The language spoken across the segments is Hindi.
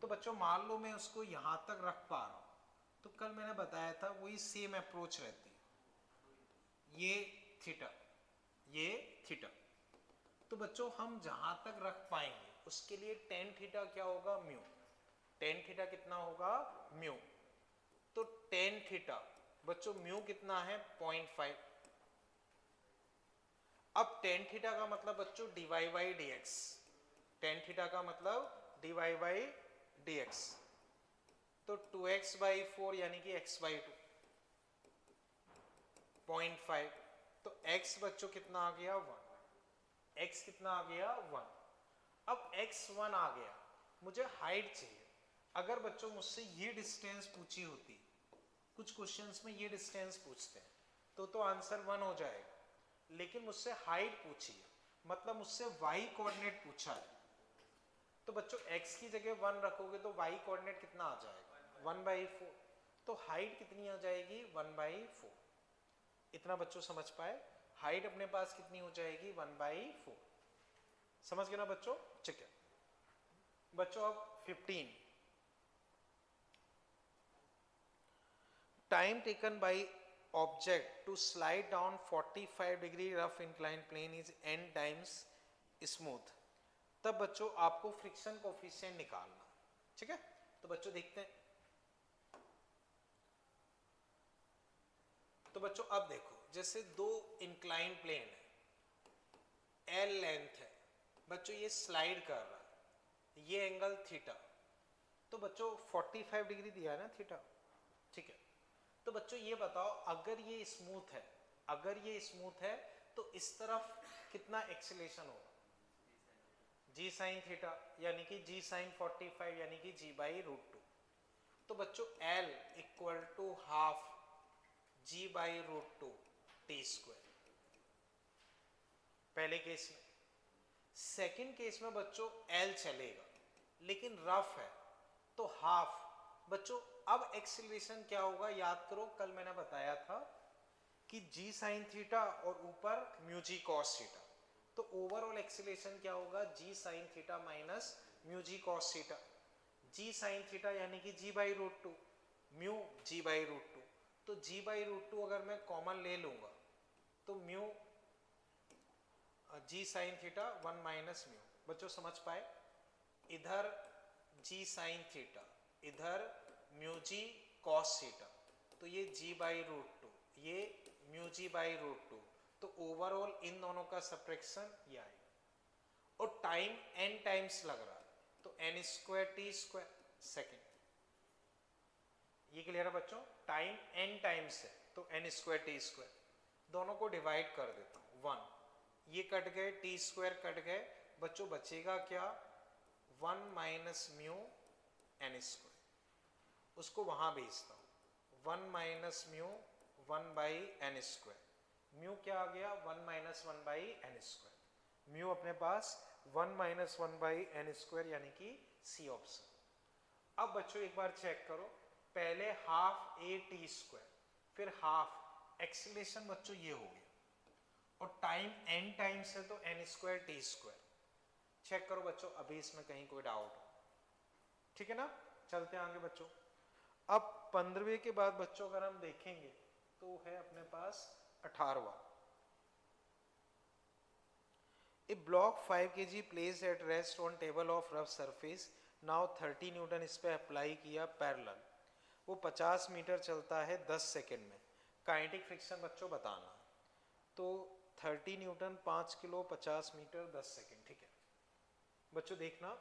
तो बच्चों मान लो मैं उसको यहां तक रख पा रहा हूं, तो कल मैंने बताया था वही सेम अप्रोच रहती है, ये थीटा। तो बच्चों हम जहां तक रख पाएंगे उसके लिए टेन थीटा क्या होगा, म्यू। टेन थीटा कितना होगा, म्यू। तो टेन थीटा बच्चों म्यू कितना है, 0.5। अब टेन थीटा का मतलब बच्चों d y by d x. Ten theta का मतलब डीवाई बाई डी एक्स। तो 2x/4 यानी कि x/2, 0.5। तो x बच्चों कितना आ गया, 1। x कितना आ गया, 1। अब x1 आ गया, मुझे हाइट चाहिए। अगर बच्चों मुझसे ये डिस्टेंस पूछी होती, कुछ क्वेश्चंस में ये डिस्टेंस पूछते हैं, तो आंसर 1 हो जाएगा। लेकिन मुझसे हाइट पूछी है, मतलब मुझसे y कोऑर्डिनेट पूछा है। तो बच्चों x की जगह 1 रखोगे तो y कोऑर्डिनेट कितना आ जाएगा, 1/4। तो हाइट कितनी आ जाएगी, 1/4। इतना बच्चों समझ पाए, हाइट अपने पास कितनी हो जाएगी, 1/4। समझ गए ना बच्चों, ठीक है। बच्चों अब 15, time taken by object to slide down 45 degree rough incline plane is n times smooth. तब बच्चों आपको फ्रिक्शन कोफिशिएंट निकालना, ठीक है। तो बच्चों देखते हैं। तो बच्चों अब देखो, जैसे दो इंक्लाइन प्लेन है, l लेंथ है बच्चों, ये स्लाइड कर रहा है, ये एंगल थीटा। तो बच्चों 45 डिग्री दिया है ना थीटा, ठीक है। तो बच्चों ये बताओ, अगर ये स्मूथ है, अगर ये स्मूथ है तो इस तरफ कितना एक्सीलरेशन होगा, जी साइन थीटा, यानी कि जी साइन 45 यानी कि g/√2। तो बच्चों L equal to half g/√2 t², पहले केस में। सेकंड केस में बच्चों L चलेगा लेकिन रफ है, तो हाफ। बच्चों अब एक्सीलरेशन क्या होगा, याद करो कल मैंने बताया था कि जी साइन थीटा और ऊपर म्यू जी कॉस थीटा। तो ओवरऑल एक्सीलरेशन क्या होगा, जी sine theta minus mu G cos theta. जी साइन थीटा यानी कि g/√2, म्यू g/√2। तो g/√2 अगर मैं कॉमन ले लूंगा तो mu G sine theta 1 minus mu. बच्चों समझ पाए, इधर जी साइन थीटा, इधर म्यू जी कॉस थीटा। तो ये g/√2, ये म्यू g/√2। तो ओवरऑल इन दोनों का सब्ट्रैक्शन ये आएगा। और टाइम n टाइम्स लग रहा है, तो n² t² सेकेंड। ये क्लियर है बच्चों, टाइम n टाइम्स है तो n² t²। दोनों को डिवाइड कर देता हूं, 1। ये कट गए, t² कट गए, बच्चों बचेगा क्या, 1 माइनस म्यू n²। उसको वहां भेजता हूं, 1 माइनस म्यू 1/n²। म्यू क्या आ गया, 1 माइनस 1/n²। म्यू अपने पास 1 माइनस 1/n² यानी कि सी ऑप्शन। अब बच्चों एक बार चेक करो, पहले हाफ a t², फिर हाफ एक्सीलरेशन बच्चों ये हो गया, और टाइम n टाइम्स है तो n² t²। चेक करो बच्चों, अभी इसमें कहीं कोई डाउट हो, ठीक है ना। चलते हैं आगे बच्चों। अब 15वें के बाद बच्चों अगर हम देखेंगे तो है अपने पास 18वां। A block 5 kg placed at rest on table of rough surface, now 30 newton इस पे अप्लाई किया पैरेलल। वो 50 मीटर चलता है 10 सेकेंड में, काइनेटिक फ्रिक्शन बच्चों बताना। तो 30 न्यूटन 5 किलो 50 मीटर 10 सेकेंड, ठीक है। बच्चों देखना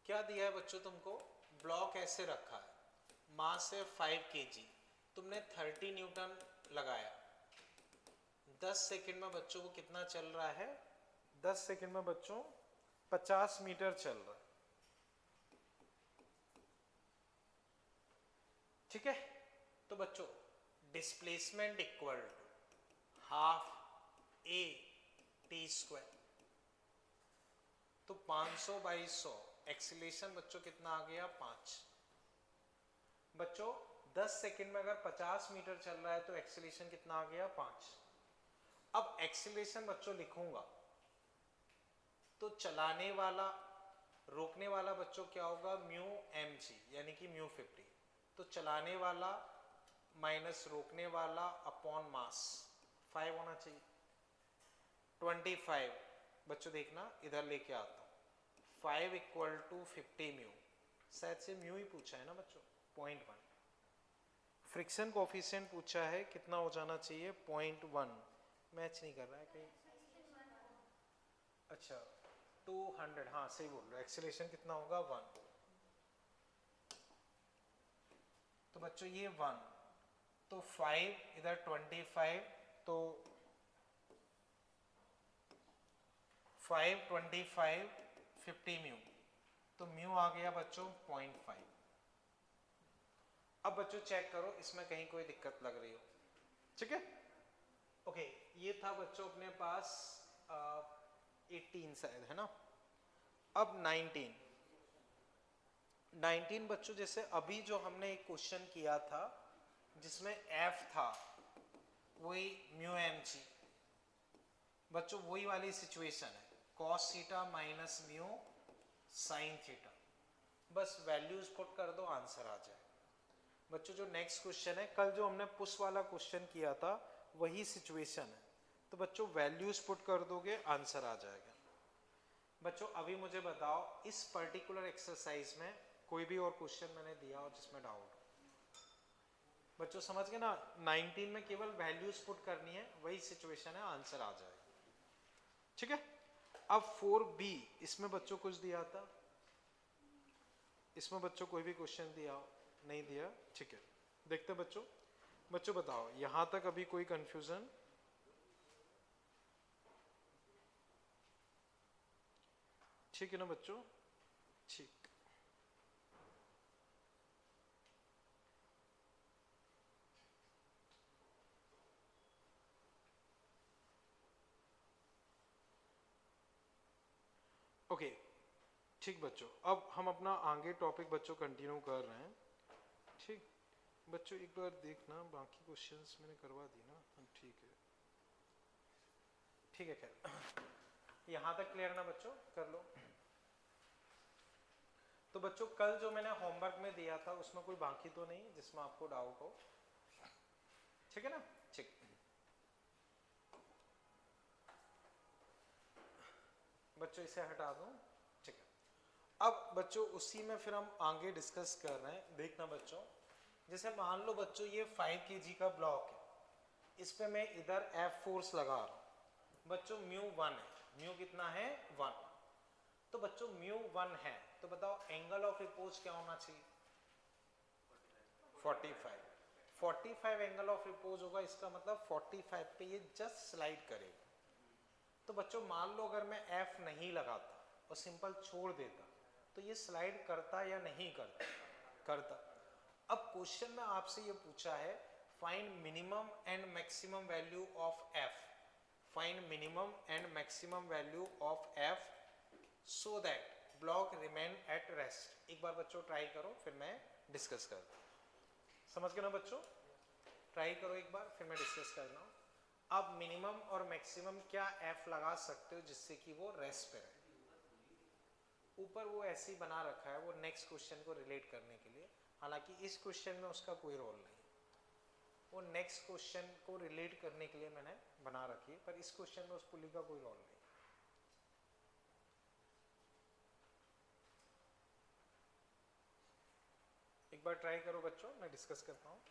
क्या दिया है बच्चों तुमको, ब्लॉक ऐसे रखा है, मास है 5 kg, तुमने 30 न्यूटन लगाया, 10 सेकेंड में बच्चों को कितना चल रहा है, 10 सेकेंड में बच्चों 50 मीटर चल रहा है, ठीक है। तो बच्चों displacement equal to half a t²। तो 500/100 एक्सीलरेशन बच्चों कितना आ गया, 5। बच्चों 10 सेकेंड में अगर 50 मीटर चल रहा है तो एक्सीलरेशन कितना आ गया, 5। अब एक्सीलरेशन बच्चों लिखूंगा, तो चलाने वाला रोकने वाला बच्चों क्या होगा, म्यू एम जी, यानी कि म्यू 50। तो चलाने वाला माइनस रोकने वाला अपॉन मास 5 होना चाहिए। 25 बच्चों देखना इधर लेके आता हूँ, 5 इक्वल टू 50 म्यू, शायद से म्यू ही पूछा है ना बच्चों, 0.1। फ्रिक्शन कोफिशिएंट पूछा है, कितना हो जाना चाहिए, 0.1। मैच नहीं कर रहा है कहीं, अच्छा 200, हाँ सही बोल रहे हो। एक्सीलरेशन कितना होगा, 1। तो बच्चों ये 1, तो 5 इधर 25, तो 5 25 50 म्यू, तो म्यू आ गया बच्चों 0.5। अब बच्चों चेक करो इसमें कहीं कोई दिक्कत लग रही हो, ठीक है। ओके, ये था बच्चों अपने पास 18 शायद है ना। अब 19 बच्चों, जैसे अभी जो हमने एक क्वेश्चन किया था जिसमें एफ था वही म्यू एम जी, बच्चों वही वाली सिचुएशन है, cos theta minus mu sine theta, बस वैल्यूज पुट कर दो आंसर आ जाए। बच्चों जो नेक्स्ट क्वेश्चन है, कल जो हमने पुश वाला क्वेश्चन किया था वही सिचुएशन है, तो बच्चों वैल्यूज पुट कर दोगे आंसर आ जाएगा। बच्चों अभी मुझे बताओ इस पर्टिकुलर एक्सरसाइज में कोई भी और क्वेश्चन मैंने दिया हो जिसमें डाउट हो। बच्चों समझ गए ना, 19 में केवल वैल्यूज पुट करनी है, वही सिचुएशन है, आंसर आ जाएगा, ठीक है। अब 4B, इसमें बच्चों कुछ दिया था, इसमें बच्चों कोई भी क्वेश्चन दिया हो, नहीं दिया, ठीक है। देखते बच्चों, बच्चों बताओ यहां तक अभी कोई कंफ्यूजन, ठीक है ना बच्चों, ठीक। ओके ठीक बच्चों, अब हम अपना आगे टॉपिक बच्चों कंटिन्यू कर रहे हैं, ठीक। बच्चों एक बार देखना, बाकी क्वेश्चंस मैंने करवा दी ना, ठीक है, ठीक है। खैर यहाँ तक क्लियर ना बच्चों, कर लो। तो बच्चों कल जो मैंने होमवर्क में दिया था उसमें कोई बाकी तो नहीं जिसमें आपको डाउट हो, ठीक है ना, ठीक। बच्चों इसे हटा दूं, ठीक है। अब बच्चों उसी में फिर हम आगे डिस्कस कर रहे हैं, देखना बच्चों, जैसे मान लो बच्चों ये 5 kg का ब्लॉक है, इस पे मैं इधर F फोर्स लगा रहा हूं, बच्चों म्यू 1 है, म्यू कितना है 1, तो बच्चों म्यू 1 है, तो बताओ एंगल ऑफ रिपोज क्या होना चाहिए, 45। 45 एंगल ऑफ रिपोज होगा, इसका मतलब 45 पे ये जस्ट स्लाइड करेगा। तो बच्चों मान लो अगर मैं F नहीं लगाता और सिंपल छोड़ देता, तो ये स्लाइड करता या नहीं करता, करता। अब क्वेश्चन में आपसे ये पूछा है find minimum and maximum value of F, find minimum and maximum value of F so that block remain at rest. एक बार बच्चों ट्राई करो फिर मैं डिस्कस करता हूँ, समझ गए ना बच्चों, ट्राई करो एक बार फिर मैं डिस्कस करना हूँ। आप मिनिमम और मैक्सिमम क्या F लगा सकते हो जिससे कि वो रेस्ट पे रहे, ऊपर वो ऐसे ही बना रखा है वो नेक्स्ट क्वेश्चन को रिलेट करने के लिए, हालांकि इस क्वेश्चन में उसका कोई रोल नहीं, वो नेक्स्ट क्वेश्चन को रिलेट करने के लिए मैंने बना रखी है, पर इस क्वेश्चन में उस पुली का कोई रोल नहीं। एक बार ट्राई करो बच्चों, मैं डिस्कस करता हूँ।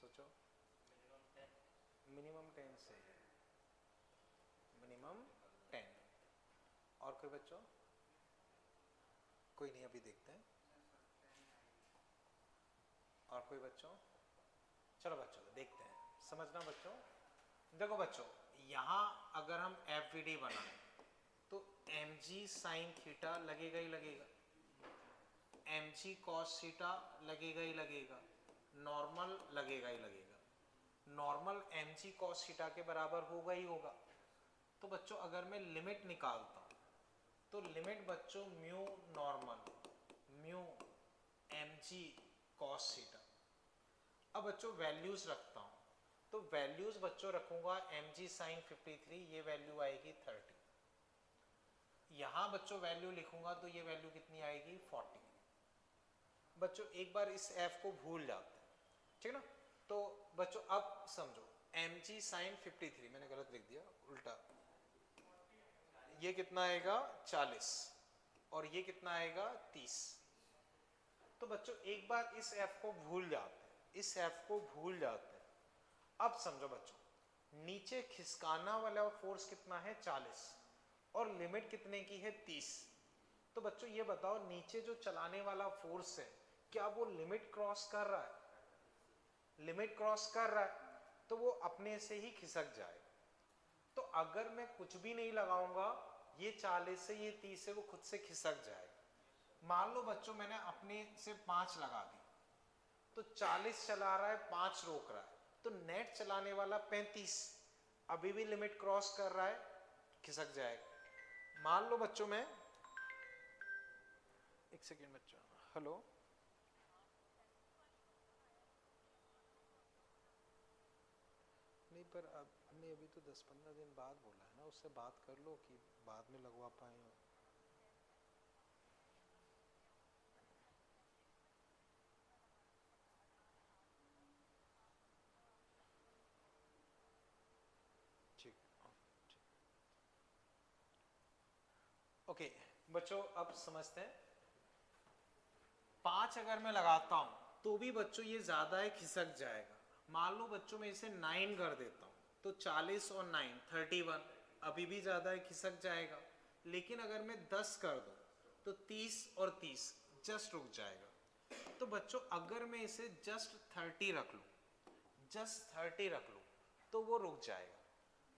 सोचो, मिनिमम 10 से है, मिनिमम 10। और कोई बच्चों? कोई नहीं, अभी देखते हैं। और कोई बच्चों? चलो बच्चों देखते हैं, समझना बच्चों। देखो बच्चों, यहाँ अगर हम FVD बनाएं तो mg साइन थीटा लगेगा ही लगेगा, mg कॉस थीटा लगेगा ही लगेगा, नॉर्मल लगेगा ही लगेगा। नॉर्मल mg कॉस थीटा के बराबर होगा ही होगा। तो बच्चों अगर मैं लिमिट निकालता हूँ तो लिमिट बच्चों mu normal mu mg cos theta. अब बच्चों वैल्यूज रखता हूँ, तो वैल्यूज बच्चों रखूंगा mg साइन 53, ये वैल्यू आएगी 30। यहाँ बच्चों वैल्यू लिखूंगा तो ये वैल्यू कितनी आएगी 40। बच्चों एक बार इस f को भूल जाते हैं, ठीक ना। तो बच्चों अब समझो mg साइन 53, मैंने गलत लिख दिया, उल्टा, ये कितना आएगा 40 और ये कितना आएगा 30। तो बच्चों एक बार इस f को भूल जाते हैं, इस f को भूल जाते हैं। अब समझो बच्चों, नीचे खिसकाना वाला फोर्स कितना है 40 और लिमिट कितने की है 30। तो बच्चों ये बताओ, नीचे जो चलाने वाला फोर्स है क्या वो लिमिट क्रॉस कर रहा है? लिमिट क्रॉस कर रहा है तो वो अपने से ही खिसक जाएगा। तो अगर मैं कुछ भी नहीं लगाऊंगा, ये 40 से ये 30 से वो खुद से खिसक जाएगा। मान लो बच्चों मैंने अपने से 5 लगा दी, तो 40 चला रहा है, 5 रोक रहा है, तो नेट चलाने वाला 35 अभी भी लिमिट क्रॉस कर रहा है, खिसक जाएगा। मान लो बच्चों मैं, एक सेकेंड बच्चों, हेलो, नहीं पर अब हमने अभी तो 10-15 दिन बाद बोला है ना, उससे बात कर लो कि बाद में लगवा पाए। ठीक, ओके बच्चों अब समझते हैं। 5 अगर मैं लगाता हूं तो भी बच्चों ये ज्यादा है, खिसक जाएगा। मान लो बच्चों मैं इसे 9 कर देता हूं तो 40 और 9 31, अभी भी ज्यादा है, खिसक जाएगा। लेकिन अगर मैं 10 कर दूं तो 30 और 30 जस्ट रुक जाएगा। तो बच्चों अगर मैं इसे जस्ट 30 रख लूं, जस्ट 30 रख लूं तो वो रुक जाएगा।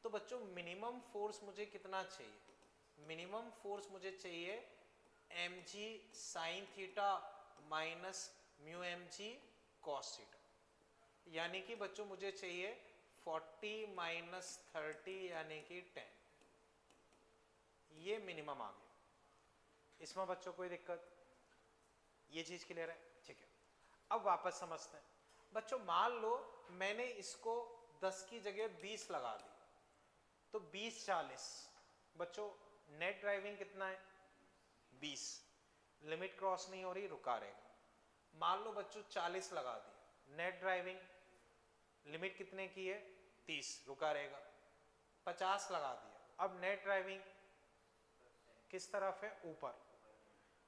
तो बच्चों मिनिमम फोर्स मुझे कितना चाहिए? मिनिमम फोर्स मुझे चाहिए mg sign theta minus mu mg cos theta, यानी कि बच्चों मुझे चाहिए 40 माइनस 30 यानी कि 10। ये मिनिमम आ गया। इसमें बच्चों कोई दिक्कत? ये चीज क्लियर है? ठीक है, अब वापस समझते हैं। बच्चों मान लो मैंने इसको 10 की जगह 20 लगा दी, तो 20 40, बच्चों नेट ड्राइविंग कितना है 20, लिमिट क्रॉस नहीं हो रही, रुका रहेगा। मान लो बच्चों 40 लगा दिया, नेट ड्राइविंग लिमिट कितने की है 30, रुका रहेगा। 50 लगा दिया, अब नेट ड्राइविंग किस तरफ है ऊपर,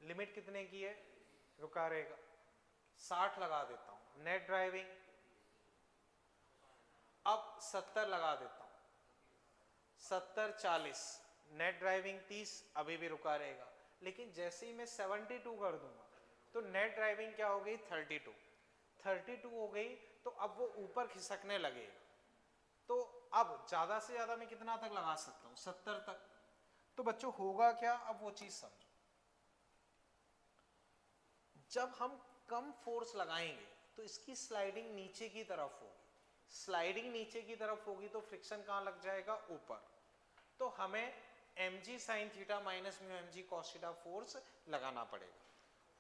लिमिट कितने की है, रुका रहेगा। 60 लगा देता हूं, नेट ड्राइविंग, अब 70 लगा देता हूं, 70 40, नेट ड्राइविंग 30, अभी भी रुका रहेगा। लेकिन जैसे ही मैं 72 कर दूंगा तो नेट ड्राइविंग क्या हो गई 32 हो गई, तो अब वो ऊपर खिसकने लगेगा। तो अब ज्यादा से ज्यादा मैं कितना तक लगा सकता हूं 70 तक। तो बच्चों होगा क्या, अब वो चीज समझो। जब हम कम फोर्स लगाएंगे तो इसकी स्लाइडिंग नीचे की तरफ होगी, स्लाइडिंग नीचे की तरफ होगी तो फ्रिक्शन कहां लग जाएगा ऊपर। तो हमें mg sign theta minus mu mg cos theta force लगाना पड़ेगा।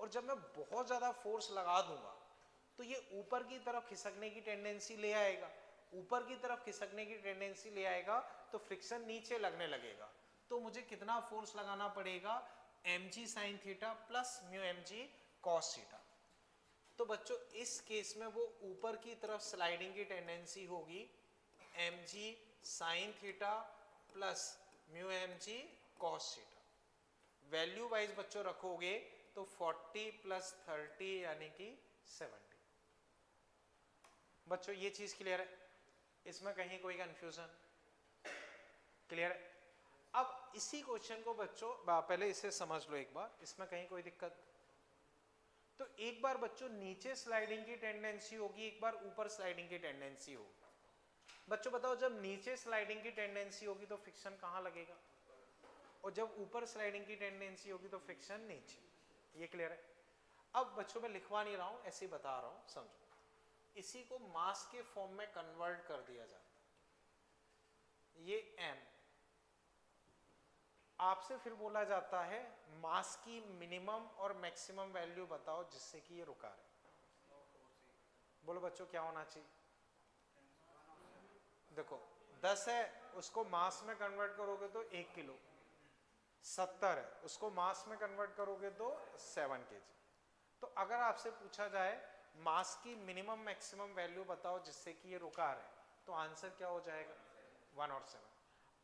और जब मैं बहुत ज्यादा फोर्स लगा दूंगा तो ये ऊपर की तरफ खिसकने की टेंडेंसी ले आएगा, ऊपर की तरफ खिसकने की टेंडेंसी ले आएगा तो फ्रिक्शन नीचे लगने लगेगा। तो मुझे कितना फोर्स लगाना पड़ेगा mg sine theta plus mu mg cos theta. तो बच्चों इस केस में वो ऊपर की तरफ स्लाइडिंग की टेंडेंसी होगी mg sine theta plus mu mg cos theta. Value wise बच्चों रखोगे तो 40 प्लस 30 यानी कि 70। बच्चों ये चीज क्लियर है, इसमें कहीं कोई कंफ्यूजन? क्लियर है? अब इसी क्वेश्चन को बच्चों पहले इसे समझ लो एक बार, इसमें कहीं कोई दिक्कत? तो एक बार बच्चों नीचे स्लाइडिंग की टेंडेंसी होगी, एक बार ऊपर स्लाइडिंग की टेंडेंसी होगी। बच्चों बताओ, जब नीचे स्लाइडिंग की टेंडेंसी होगी तो फ्रिक्शन कहाँ लगेगा, और जब ऊपर स्लाइडिंग की टेंडेंसी होगी तो फ्रिक्शन नीचे। ये क्लियर है? अब बच्चों मैं लिखवा नहीं रहा हूं, ऐसे ही बता रहा हूं, समझो। इसी को मास के फॉर्म में कन्वर्ट कर दिया जाता है, ये m। आपसे फिर बोला जाता है मास की मिनिमम और मैक्सिमम वैल्यू बताओ जिससे कि ये रुका रहे। बोलो बच्चों क्या होना चाहिए? देखो 10 है, उसको मास में कन्वर्ट करोगे तो 1 किलो। 70 है, उसको मास में कन्वर्ट करोगे तो 7 kg। तो अगर आपसे पूछा जाए मास की मिनिमम मैक्सिमम वैल्यू बताओ जिससे कि ये रुका रहे, तो आंसर क्या हो जाएगा? 1 और 7।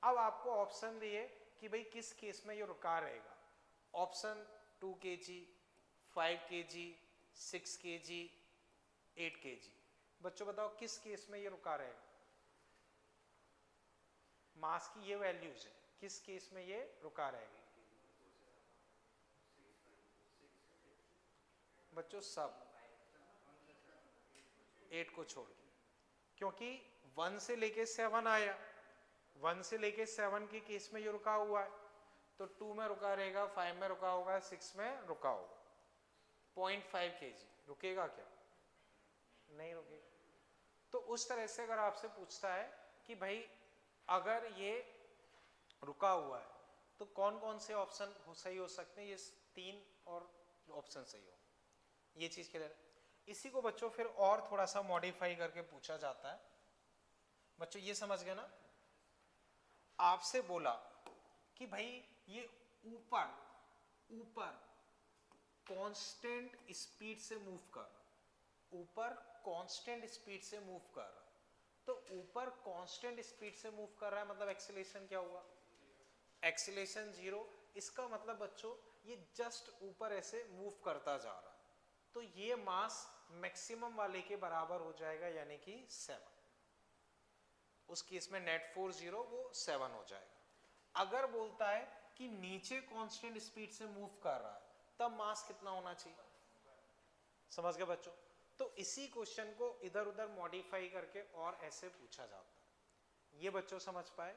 अब आपको ऑप्शन दिए कि भाई किस केस में ये रुका रहेगा। Option 2 kg, 5 kg, 6 kg, 8 kg। बच्चों बताओ किस केस में ये रुका रहेगा? मास की ये वैल्यूज है, किस केस में ये रुका रहेगा? बच्चों सब 8 को छोड़ के, क्योंकि 1 से लेके 7 आया, 1 से लेके 7 के केस में ये रुका हुआ है, तो 2 में रुका रहेगा, 5 में रुका होगा, 6 में रुका होगा। 0.5 kg रुकेगा क्या? नहीं रुकेगा। तो उस तरह से अगर आपसे पूछता है कि भाई अगर ये रुका हुआ है तो कौन कौन से ऑप्शन सही हो सकते हैं, ये 3 और ऑप्शन सही हो, ये चीज क्लियर है? इसी को बच्चों फिर और थोड़ा सा मॉडिफाई करके पूछा जाता है। बच्चों ये समझ गए ना? आपसे बोला कि भाई ये ऊपर ऊपर कांस्टेंट स्पीड से मूव कर, ऊपर कांस्टेंट स्पीड से मूव कर, तो ऊपर कांस्टेंट स्पीड से मूव कर रहा है मतलब एक्सीलरेशन क्या हुआ? एक्सीलरेशन 0। इसका मतलब बच्चों ये जस्ट ऊपर ऐसे मूव करता जा रहा है, तो ये मास मैक्सिमम वाले के बराबर हो जाएगा, यानी कि 7। उस केस में नेट फोर्स 0, वो 7 हो जाएगा। अगर बोलता है कि नीचे कांस्टेंट स्पीड से मूव कर रहा है, तब मास कितना होना चाहिए? समझ गए बच्चों? तो इसी क्वेश्चन को इधर उधर मॉडिफाई करके और ऐसे पूछा जाता है। ये बच्चों समझ पाए?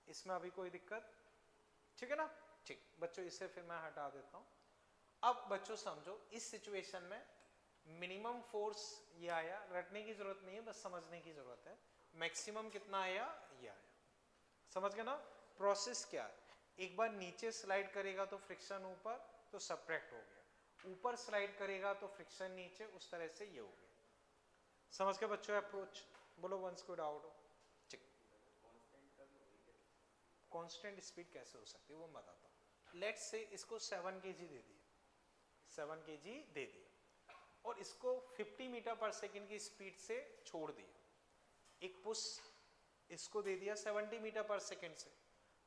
इसमें अभी कोई दिक्कत? ठीक है ना? ठीक बच्चों, इसे फिर मैं हटा देता हूं। अब बच्चों समझो, इस सिचुएशन में मिनिमम फोर्स ये आया, रटने की जरूरत नहीं है, बस समझने की जरूरत है। मैक्सिमम कितना आया? ये आया। समझ गए ना प्रोसेस क्या है? एक बार नीचे स्लाइड करेगा तो फ्रिक्शन ऊपर, तो सब्ट्रैक्ट हो गया, ऊपर स्लाइड करेगा तो फ्रिक्शन नीचे, उस तरह से ये हो गया। समझ गए बच्चों अप्रोच? बोलो वंस को डाउट हो? ठीक, कांस्टेंट स्पीड कैसे हो सकती है वो मैं बताता हूँ। लेट्स से इसको 7 kg दे दिया, 7 kg दे दिया, और इसको 50 मीटर पर सेकंड की स्पीड से छोड़ दिया। एक पुश इसको दे दिया 70 मीटर पर सेकंड से,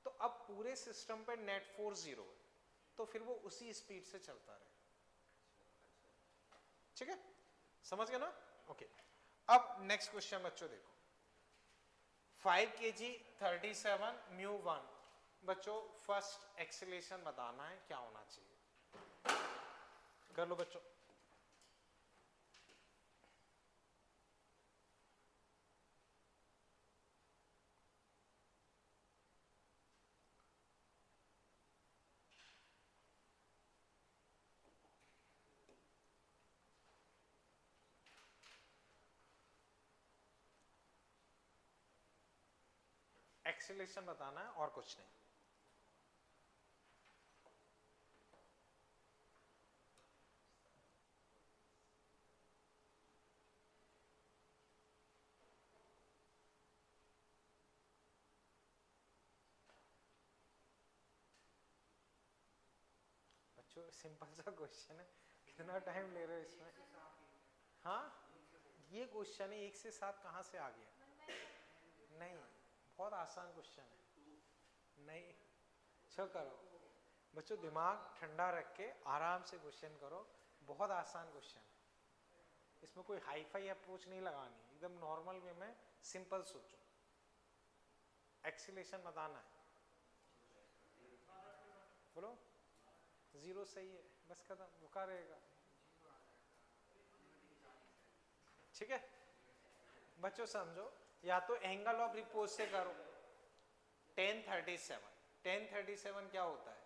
तो अब पूरे सिस्टम पे नेट फोर्स 0 है, तो फिर वो उसी स्पीड से चलता रहे। ठीक है? समझ गए ना? ओके। अब नेक्स्ट क्वेश्चन बच्चों देखो, 5 kg 37 म्यू 1। बच्चों फर्स्ट एक्सीलरेशन बताना है, क्या होना चाहिए? कर लो बच्चों। एक्सीलरेशन बताना है और कुछ नहीं। बच्चों सिंपल सा क्वेश्चन है, कितना टाइम ले रहे हो इसमें? हाँ, ये क्वेश्चन है 1 से 7 कहाँ से आ गया? नहीं, बहुत आसान क्वेश्चन है। नहीं, चलो करो बच्चों, दिमाग ठंडा रख के आराम से क्वेश्चन करो, बहुत आसान क्वेश्चन है, इसमें कोई हाई फाई अप्रोच नहीं लगानी, एकदम नॉर्मल वे में सिंपल सोचो, एक्सीलेशन बताना है, बोलो 0 सही है, बस खत्म, रुका रहेगा। ठीक है बच्चों समझो, या तो एंगल ऑफ रिपोज से करो, 1037, 1037 क्या होता है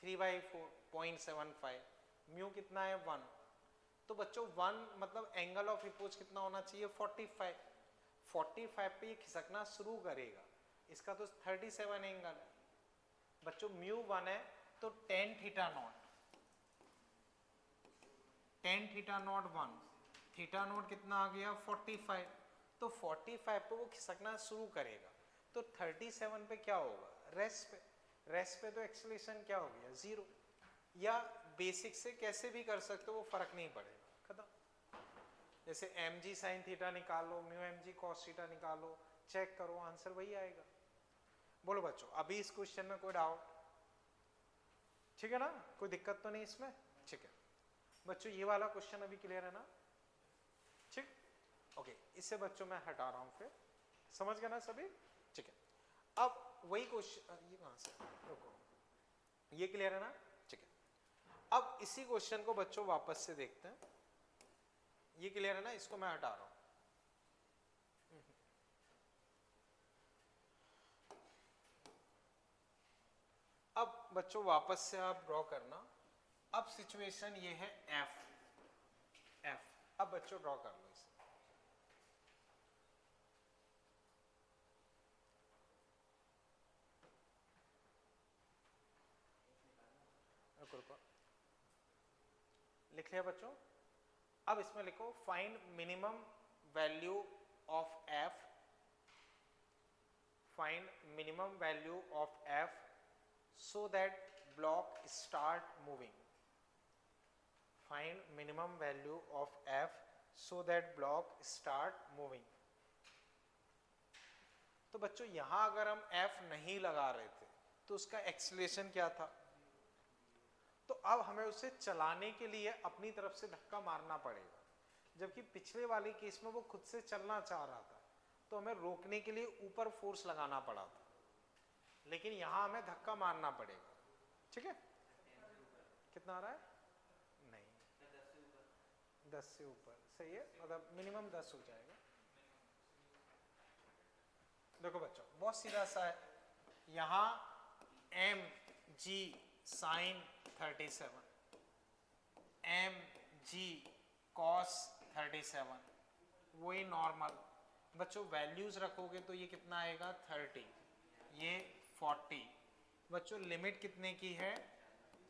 3/4.75, म्यू कितना है 1, तो बच्चों 1 मतलब एंगल ऑफ रिपोज कितना होना चाहिए 45, 45 पे ये खिसकना शुरू करेगा, इसका तो 37 एंगल है बच्चों, म्यू 1 है तो tan theta naught, tan theta naught 1, theta naught कितना आ गया 45, तो 45 पे वो खिसकना शुरू करेगा, तो 37 पे क्या होगा रेस्ट पे, रेस्ट पे तो एक्सीलरेशन क्या हो गया 0, या बेसिक से कैसे भी कर सकते हो वो फर्क नहीं पड़ेगा, खत्म। जैसे mg sin थीटा निकालो, म्यू mg cos थीटा निकालो, चेक करो आंसर वही आएगा। बोलो बच्चों अभी इस क्वेश्चन में कोई डाउट? ठीक है ना, कोई दिक्कत तो नहीं इसमें? ठीक है बच्चों ये वाला क्वेश्चन अभी क्लियर है ना? ठीक ओके, इससे बच्चों मैं हटा रहा हूं, फिर समझ गए ना सभी? ठीक है, अब वही क्वेश्चन, ये कहां से, रुको, ये क्लियर है ना? ठीक है, अब इसी क्वेश्चन को बच्चों वापस से देखते हैं, ये क्लियर है ना, इसको मैं हटा रहा हूं। अब बच्चों वापस से आप ड्रॉ करना, अब सिचुएशन ये है एफ, एफ, अब बच्चों ड्रॉ कर लो इसे, लिख लिया बच्चों? अब इसमें लिखो find minimum value of F, find minimum value of F so that block start moving, find minimum value of f so that block start moving। तो बच्चों यहां अगर हम f नहीं लगा रहे थे तो उसका एक्सीलरेशन क्या था, तो अब हमें उसे चलाने के लिए अपनी तरफ से धक्का मारना पड़ेगा, जबकि पिछले वाले केस में वो खुद से चलना चाह रहा था तो हमें रोकने के लिए ऊपर फोर्स लगाना पड़ा था, लेकिन यहां हमें धक्का मारना पड़ेगा। ठीक है, कितना आ रहा है? नहीं 10 से ऊपर सही है, मतलब मिनिमम 10 हो जाएगा। देखो बच्चों बहुत सीधा सा है, यहां m g sine 37, m g cos 37, वही नॉर्मल बच्चों, वैल्यूज रखोगे तो ये कितना आएगा 30, ये 40, बच्चों लिमिट कितने की है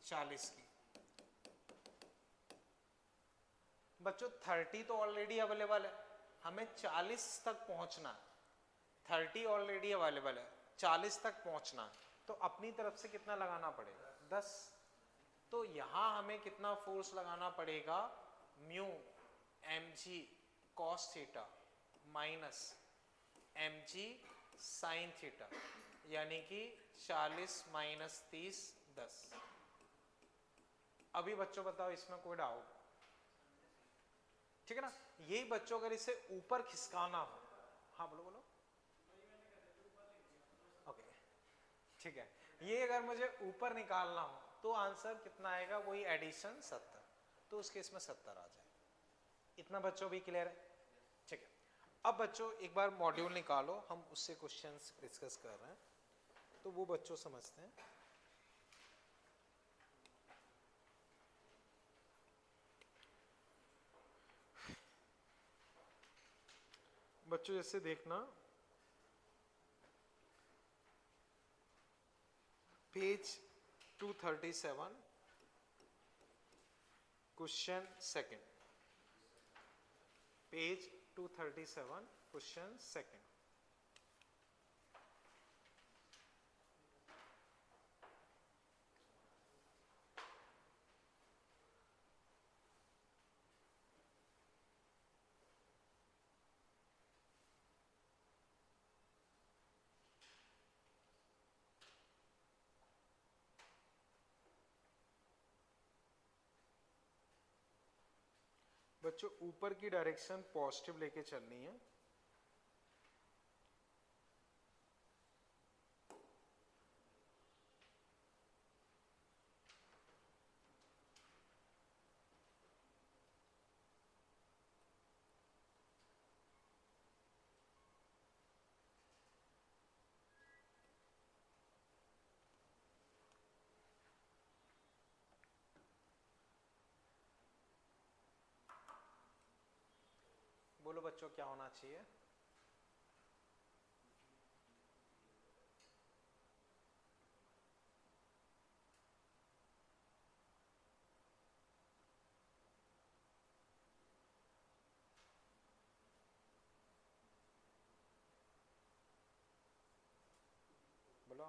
40 की, बच्चों 30 तो ऑलरेडी अवेलेबल है, हमें 40 तक पहुंचना है, 30 ऑलरेडी अवेलेबल है, 40 तक पहुंचना है, तो अपनी तरफ से कितना लगाना पड़ेगा 10, तो यहां हमें कितना फोर्स लगाना पड़ेगा mu m g cos theta minus m g sine theta, यानी कि 40 माइनस 30 10। अभी बच्चों बताओ इसमें कोई डाउट? ठीक है ना, यही बच्चों अगर इसे ऊपर खिसकाना हो, हाँ बोलो बोलो, ओके ठीक है, ये अगर मुझे ऊपर निकालना हो तो आंसर कितना आएगा, वही एडिशन 70, तो उस केस में 70 आ जाए। इतना बच्चों भी क्लियर है? ठीक है, अब बच्चों एक बार मॉड्यूल निकालो, हम उससे क्वेश्चंस डिस्कस कर रहे हैं, तो वो बच्चों समझते हैं। बच्चों जैसे देखना page 237 question second, page 237 question second. बच्चों ऊपर की डायरेक्शन पॉजिटिव लेके चलनी है, बोलो बच्चों क्या होना चाहिए? बोलो।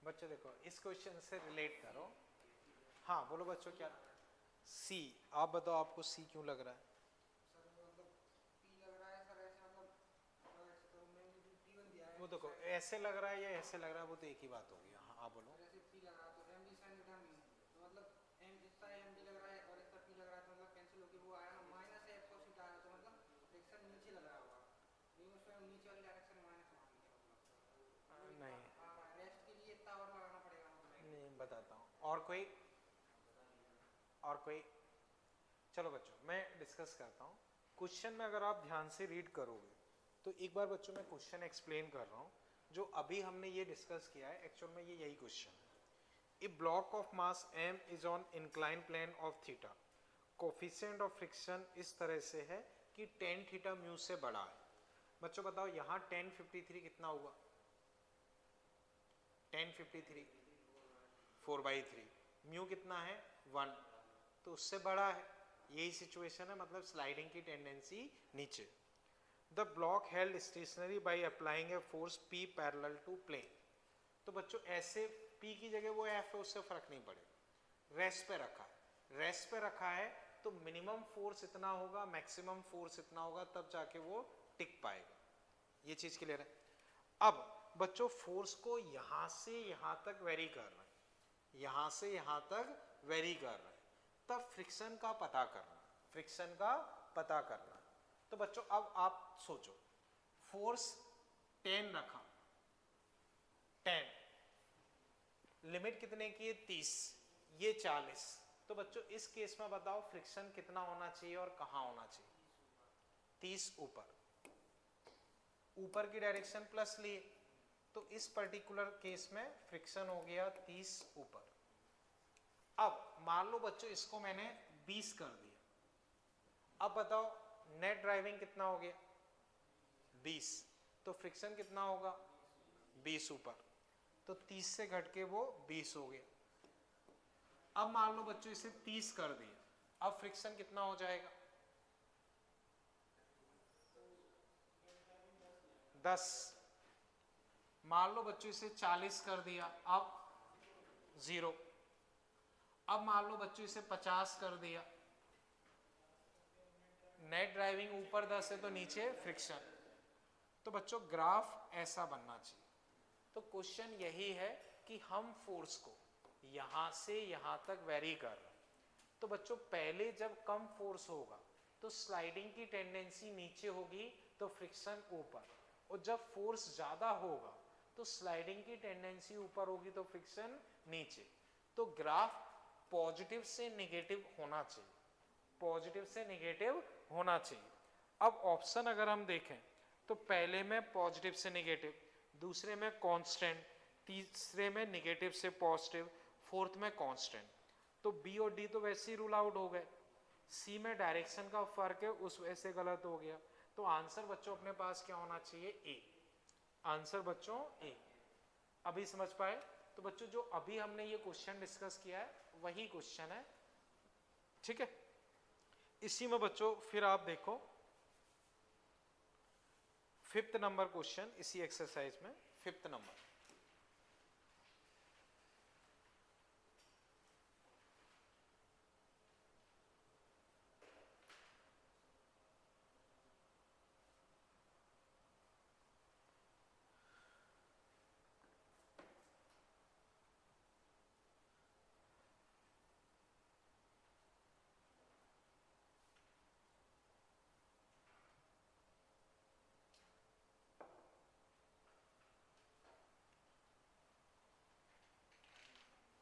बच्चों देखो इस क्वेश्चन से रिलेट करो। हाँ बोलो बच्चों क्या? सी। आप बताओ आपको सी क्यों लग रहा है? वो देखो ऐसे लग रहा है या ऐसे लग रहा है, वो तो एक ही बात होगी। हाँ आप बोलो। नहीं नहीं बताता हूँ। और कोई? और कोई? चलो बच्चों मैं डिस्कस करता हूँ। क्वेश्चन में अगर आप ध्यान से रीड करोगे तो एक बार बच्चों मैं क्वेश्चन एक्सप्लेन कर रहा हूँ। जो अभी हमने ये डिस्कस किया है एक्चुअल में ये यही क्वेश्चन है। A block of mass m is on inclined plane of theta. Coefficient of friction इस तरह से है कि tan थीटा म्यू से बड़ा है। बच्चों बताओ यहाँ tan 53 कितना हुआ? tan 53 4/3। म्यू कितना है? 1। तो उससे बड़ा है। यही सिचुएशन है, मतलब स्लाइडिंग की टेंडेंसी नीचे। The block held stationary by applying a force P parallel to plane. तो बच्चों ऐसे P की जगह वो F है, उससे फर्क नहीं पड़ेगा। रेस्ट पे रखा है, रेस्ट पे रखा है तो मिनिमम फोर्स इतना होगा, मैक्सिमम फोर्स इतना होगा, तब जाके वो टिक पाएगा। ये चीज क्लियर है? अब बच्चों फोर्स को यहां से यहां तक वेरी कर रहे हैं, यहां से यहां तक वेरी कर रहे हैं, तब फ्रिक्शन का पता करना, फ्रिक्शन का पता करना। तो बच्चों अब आप सोचो, फोर्स 10 रखा, 10, लिमिट कितने की है? 30, ये 40। तो बच्चों इस केस में बताओ फ्रिक्शन कितना होना चाहिए और कहाँ होना चाहिए? 30 ऊपर, ऊपर की डायरेक्शन प्लस लिए, तो इस पर्टिकुलर केस में फ्रिक्शन हो गया 30 ऊपर। अब मान लो बच्चों इसको मैंने 20 कर दिया। अब बताओ नेट ड्राइविंग कितना हो गया? 20। तो फ्रिक्शन कितना होगा? 20 ऊपर। तो 30 से घट के वो 20 हो गया। अब मान लो बच्चों इसे 30 कर दिया, अब फ्रिक्शन कितना हो जाएगा? 10। मान लो बच्चों इसे 40 कर दिया, अब 0। अब मान लो बच्चों इसे 50 कर दिया। नेट ड्राइविंग ऊपर 10 है तो नीचे फ्रिक्शन। तो बच्चों ग्राफ ऐसा बनना चाहिए। तो क्वेश्चन यही है कि हम फोर्स को यहां से यहां तक वेरी कर रहे हैं। तो बच्चों पहले जब कम फोर्स होगा तो स्लाइडिंग की टेंडेंसी नीचे होगी तो फ्रिक्शन ऊपर, और जब फोर्स ज्यादा होगा तो स्लाइडिंग की टेंडेंसी ऊपर होगी तो फ्रिक्शन नीचे। तो ग्राफ पॉजिटिव से नेगेटिव होना चाहिए, पॉजिटिव से नेगेटिव होना चाहिए। अब ऑप्शन अगर हम देखें तो पहले में पॉजिटिव से नेगेटिव, दूसरे में कांस्टेंट, तीसरे में नेगेटिव से पॉजिटिव, फोर्थ में कांस्टेंट। तो बी और डी तो वैसे ही रूल आउट हो गए। सी में डायरेक्शन का फर्क है, उस वजह से गलत हो गया। तो आंसर बच्चों अपने पास क्या होना चाहिए? ए। आंसर बच्चों ए। अभी समझ पाए? तो बच्चों जो अभी हमने ये क्वेश्चन डिस्कस किया है वही क्वेश्चन है, ठीक है? इसी में बच्चों फिर आप देखो 5th नंबर क्वेश्चन इसी एक्सरसाइज में, 5th नंबर।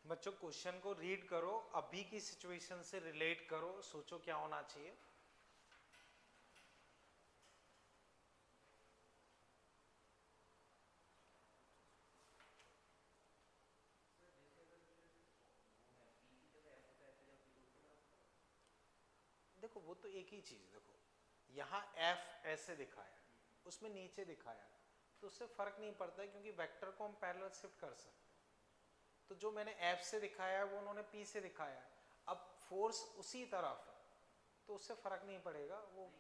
बच्चों क्वेश्चन को रीड करो, अभी की सिचुएशन से रिलेट करो, सोचो क्या होना चाहिए। देखो वो तो एक ही चीज, देखो यहाँ f ऐसे दिखाया, उसमें नीचे दिखाया, तो उससे फर्क नहीं पड़ता है क्योंकि वेक्टर को हम पैरेलल शिफ्ट कर सकते हैं। तो जो मैंने f से दिखाया है वो उन्होंने p से दिखाया है, अब फोर्स उसी तरफ है तो उससे फर्क नहीं पड़ेगा वो।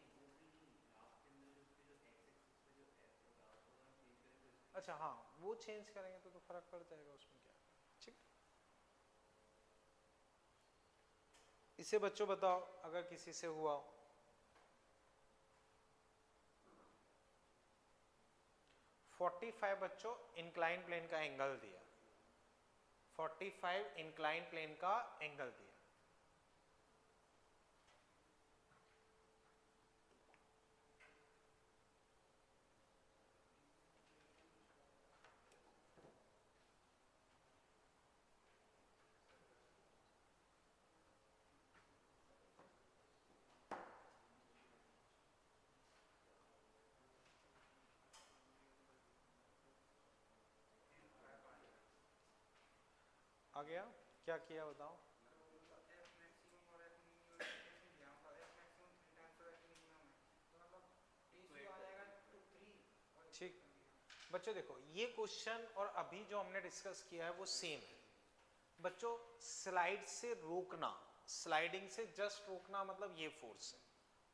अच्छा हाँ, वो चेंज करेंगे तो फर्क पड़ जाएगा, उसमें क्या। ठीक, इसे बच्चों बताओ अगर किसी से हुआ हो। 45 बच्चों इंक्लाइन प्लेन का एंगल दिया, 45 इंक्लाइन प्लेन का एंगल दिया। आ गया, क्या किया बताओ। ठीक बच्चों देखो, ये क्वेश्चन और अभी जो हमने डिस्कस किया है वो सेम है बच्चों। स्लाइड से रोकना, स्लाइडिंग से जस्ट रोकना मतलब ये फोर्स है,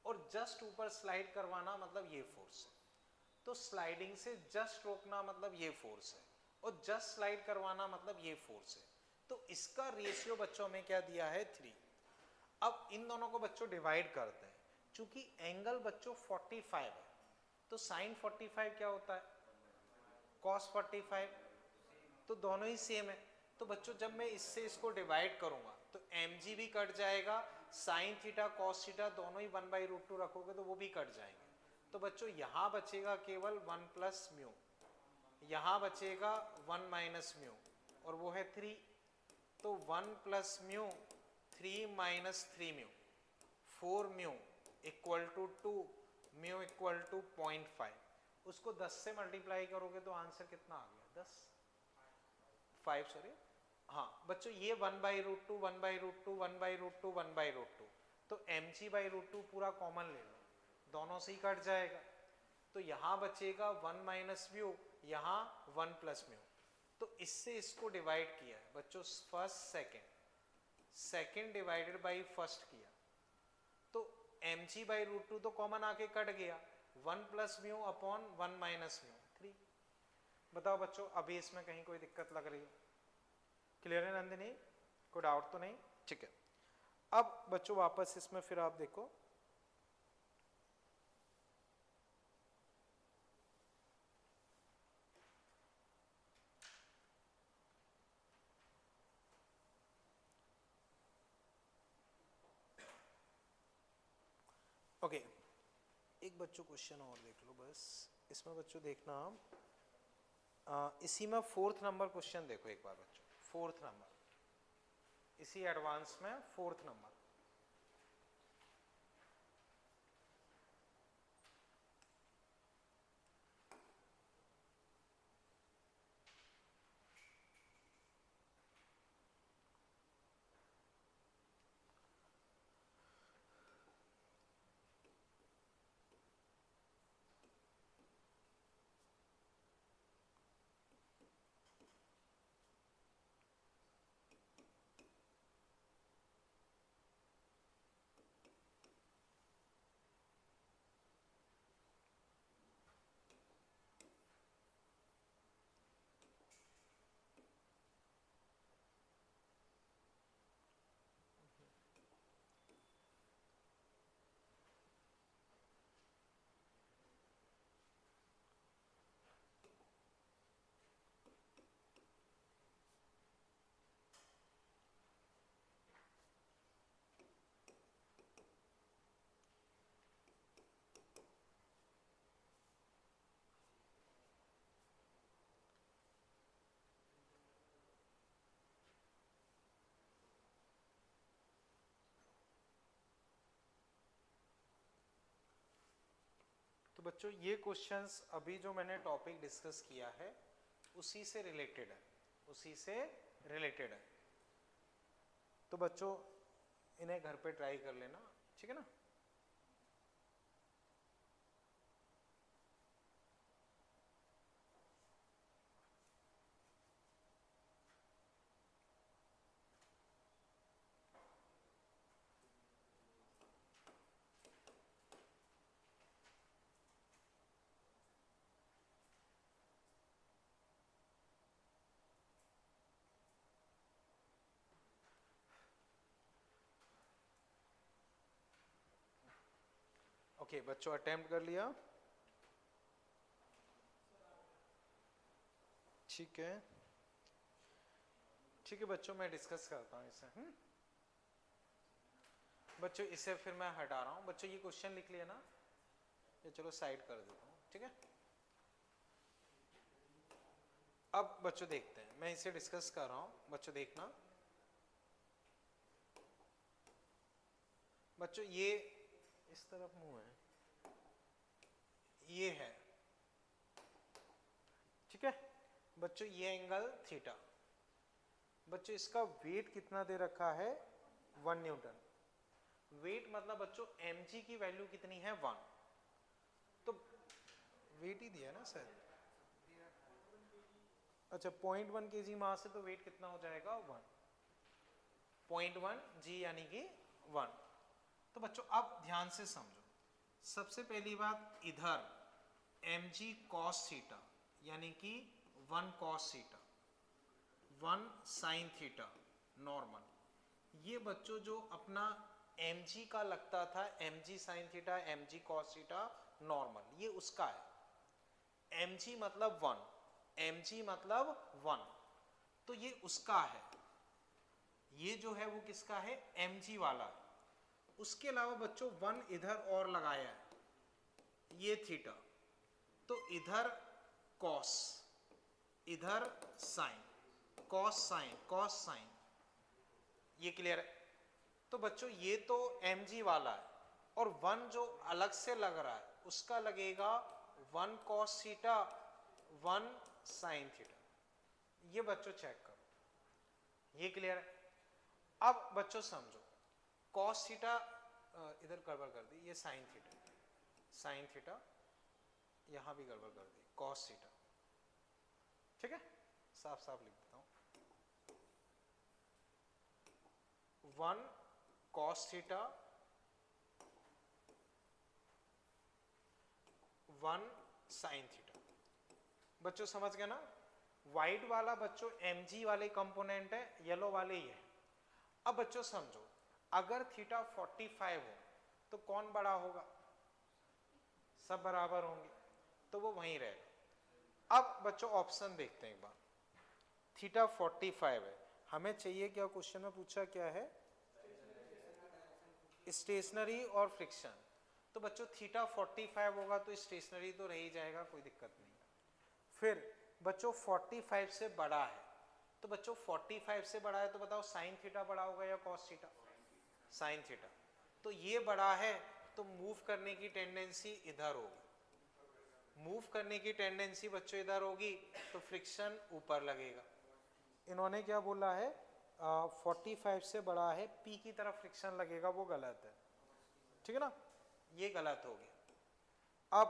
और जस्ट ऊपर स्लाइड करवाना मतलब ये फोर्स है। तो स्लाइडिंग से जस्ट रोकना मतलब ये फोर्स है, और जस्ट स्लाइड करवाना मतलब ये फोर्स है। तो इसका रेशियो बच्चों में क्या दिया है 3। अब इन दोनों को बच्चों डिवाइड करते हैं, चूंकि एंगल बच्चों 45 है तो साइन 45 क्या होता है, कॉस 45, तो दोनों ही सेम है। तो बच्चों जब मैं इससे इसको डिवाइड करूंगा तो mg भी कट जाएगा, साइन थीटा कॉस थीटा दोनों ही 1/√2 रखोगे तो वो भी कट जाएंगे। तो बच्चों यहाँ बचेगा केवल 1 प्लस म्यू, यहाँ बचेगा 1 माइनस म्यू, और वो है 3। तो 1 plus mu 3 minus 3 mu, 4 mu equal to 2, mu equal to 0.5। उसको 10 से मल्टीप्लाई करोगे तो आंसर कितना आ गया, 10 5 सॉरी। हाँ बच्चों ये 1/√2 1/√2 1/√2 1/√2, तो mg/√2 पूरा कॉमन ले लो, दोनों से ही कट जाएगा। तो यहाँ बचेगा 1 माइनस म्यू, यहाँ 1 प्लस म्यू। तो इससे इसको डिवाइड किया है बच्चों, first second, second divided by first किया, तो mg/√2 तो कॉमन आके कट गया, 1 plus mu upon 1 minus mu 3। बताओ बच्चों अभी इसमें कहीं कोई दिक्कत लग रही है, क्लियर है नंदिनी, कोई डाउट तो नहीं। ठीक है, अब बच्चों वापस इसमें फिर आप देखो, ओके एक बच्चों क्वेश्चन और देख लो बस। इसमें बच्चों देखना इसी में 4th नंबर क्वेश्चन देखो एक बार बच्चों, 4th नंबर, इसी एडवांस में 4th नंबर। तो बच्चों ये क्वेश्चंस अभी जो मैंने टॉपिक डिस्कस किया है उसी से रिलेटेड है, उसी से रिलेटेड है। तो बच्चों इन्हें घर पे ट्राई कर लेना, ठीक है ना। ओके बच्चों अटेम्प्ट कर लिया, ठीक है ठीक है बच्चों, मैं डिस्कस करता हूँ इसे। बच्चों इसे फिर मैं हटा रहा हूँ। बच्चों ये क्वेश्चन लिख लिया ना, ये चलो साइड कर देता हूँ, ठीक है। अब बच्चों देखते हैं, मैं इसे डिस्कस कर रहा हूँ, बच्चों देखना। बच्चों ये इस तरफ मुंह है, ये है, ठीक है बच्चों, ये एंगल थीटा। बच्चों इसका वेट कितना दे रखा है, 1 न्यूटन। वेट मतलब बच्चों mg की वैल्यू कितनी है, 1। तो वेट ही दिया ना सर, अच्छा 0.1 kg मास है तो वेट कितना हो जाएगा, 1। 0.1 g यानी कि 1। तो बच्चों अब ध्यान से समझो, सबसे पहली बात इधर mg cos थीटा यानी कि 1 cos theta 1 sin theta normal, ये बच्चों जो अपना mg का लगता था, mg sin theta mg cos theta normal, ये उसका है। mg मतलब 1, mg मतलब 1, तो ये उसका है। ये जो है वो किसका है, mg वाला है। उसके अलावा बच्चों 1 इधर और लगाया है, ये थीटा, तो इधर cos, इधर sin, cos sin, cos sin, ये क्लियर है। तो बच्चों ये तो mg वाला है, और 1 जो अलग से लग रहा है उसका लगेगा 1 cos थीटा 1 sin थीटा। ये बच्चों चेक करो, ये क्लियर है। अब बच्चों समझो, cos थीटा इधर गड़बड़ कर दी, ये sin थीटा, sin थीटा यहां भी गड़बड़ कर दी, cos थीटा, ठीक है, साफ साफ लिख देता हूं, 1 cos थीटा 1 sin थीटा। बच्चों समझ गए ना, व्हाइट वाला बच्चों mg वाले कंपोनेंट है, येलो वाले ही है। अब बच्चों समझो, अगर थीटा 45 हो तो कौन बड़ा होगा, सब बराबर होंगे, तो वो वहीं रहेगा। अब बच्चों ऑप्शन देखते हैं एक बार, थीटा 45 है, हमें चाहिए क्या, क्वेश्चन में पूछा क्या है, स्टेशनरी और फ्रिक्शन। तो बच्चों थीटा 45 होगा तो स्टेशनरी तो रह ही जाएगा, कोई दिक्कत नहीं। फिर बच्चों 45 से बड़ा है, तो बच्चों 45 से बड़ा है तो बताओ साइन थीटा बड़ा होगा या कॉस थीटा, साइन थीटा। तो ये बड़ा है तो मूव करने की टेंडेंसी इधर होगी, मूव करने की टेंडेंसी बच्चों इधर होगी, तो फ्रिक्शन ऊपर लगेगा। इन्होंने क्या बोला है, 45 से बड़ा है, पी की तरफ फ्रिक्शन लगेगा, वो गलत है, ठीक है ना, ये गलत हो गया। अब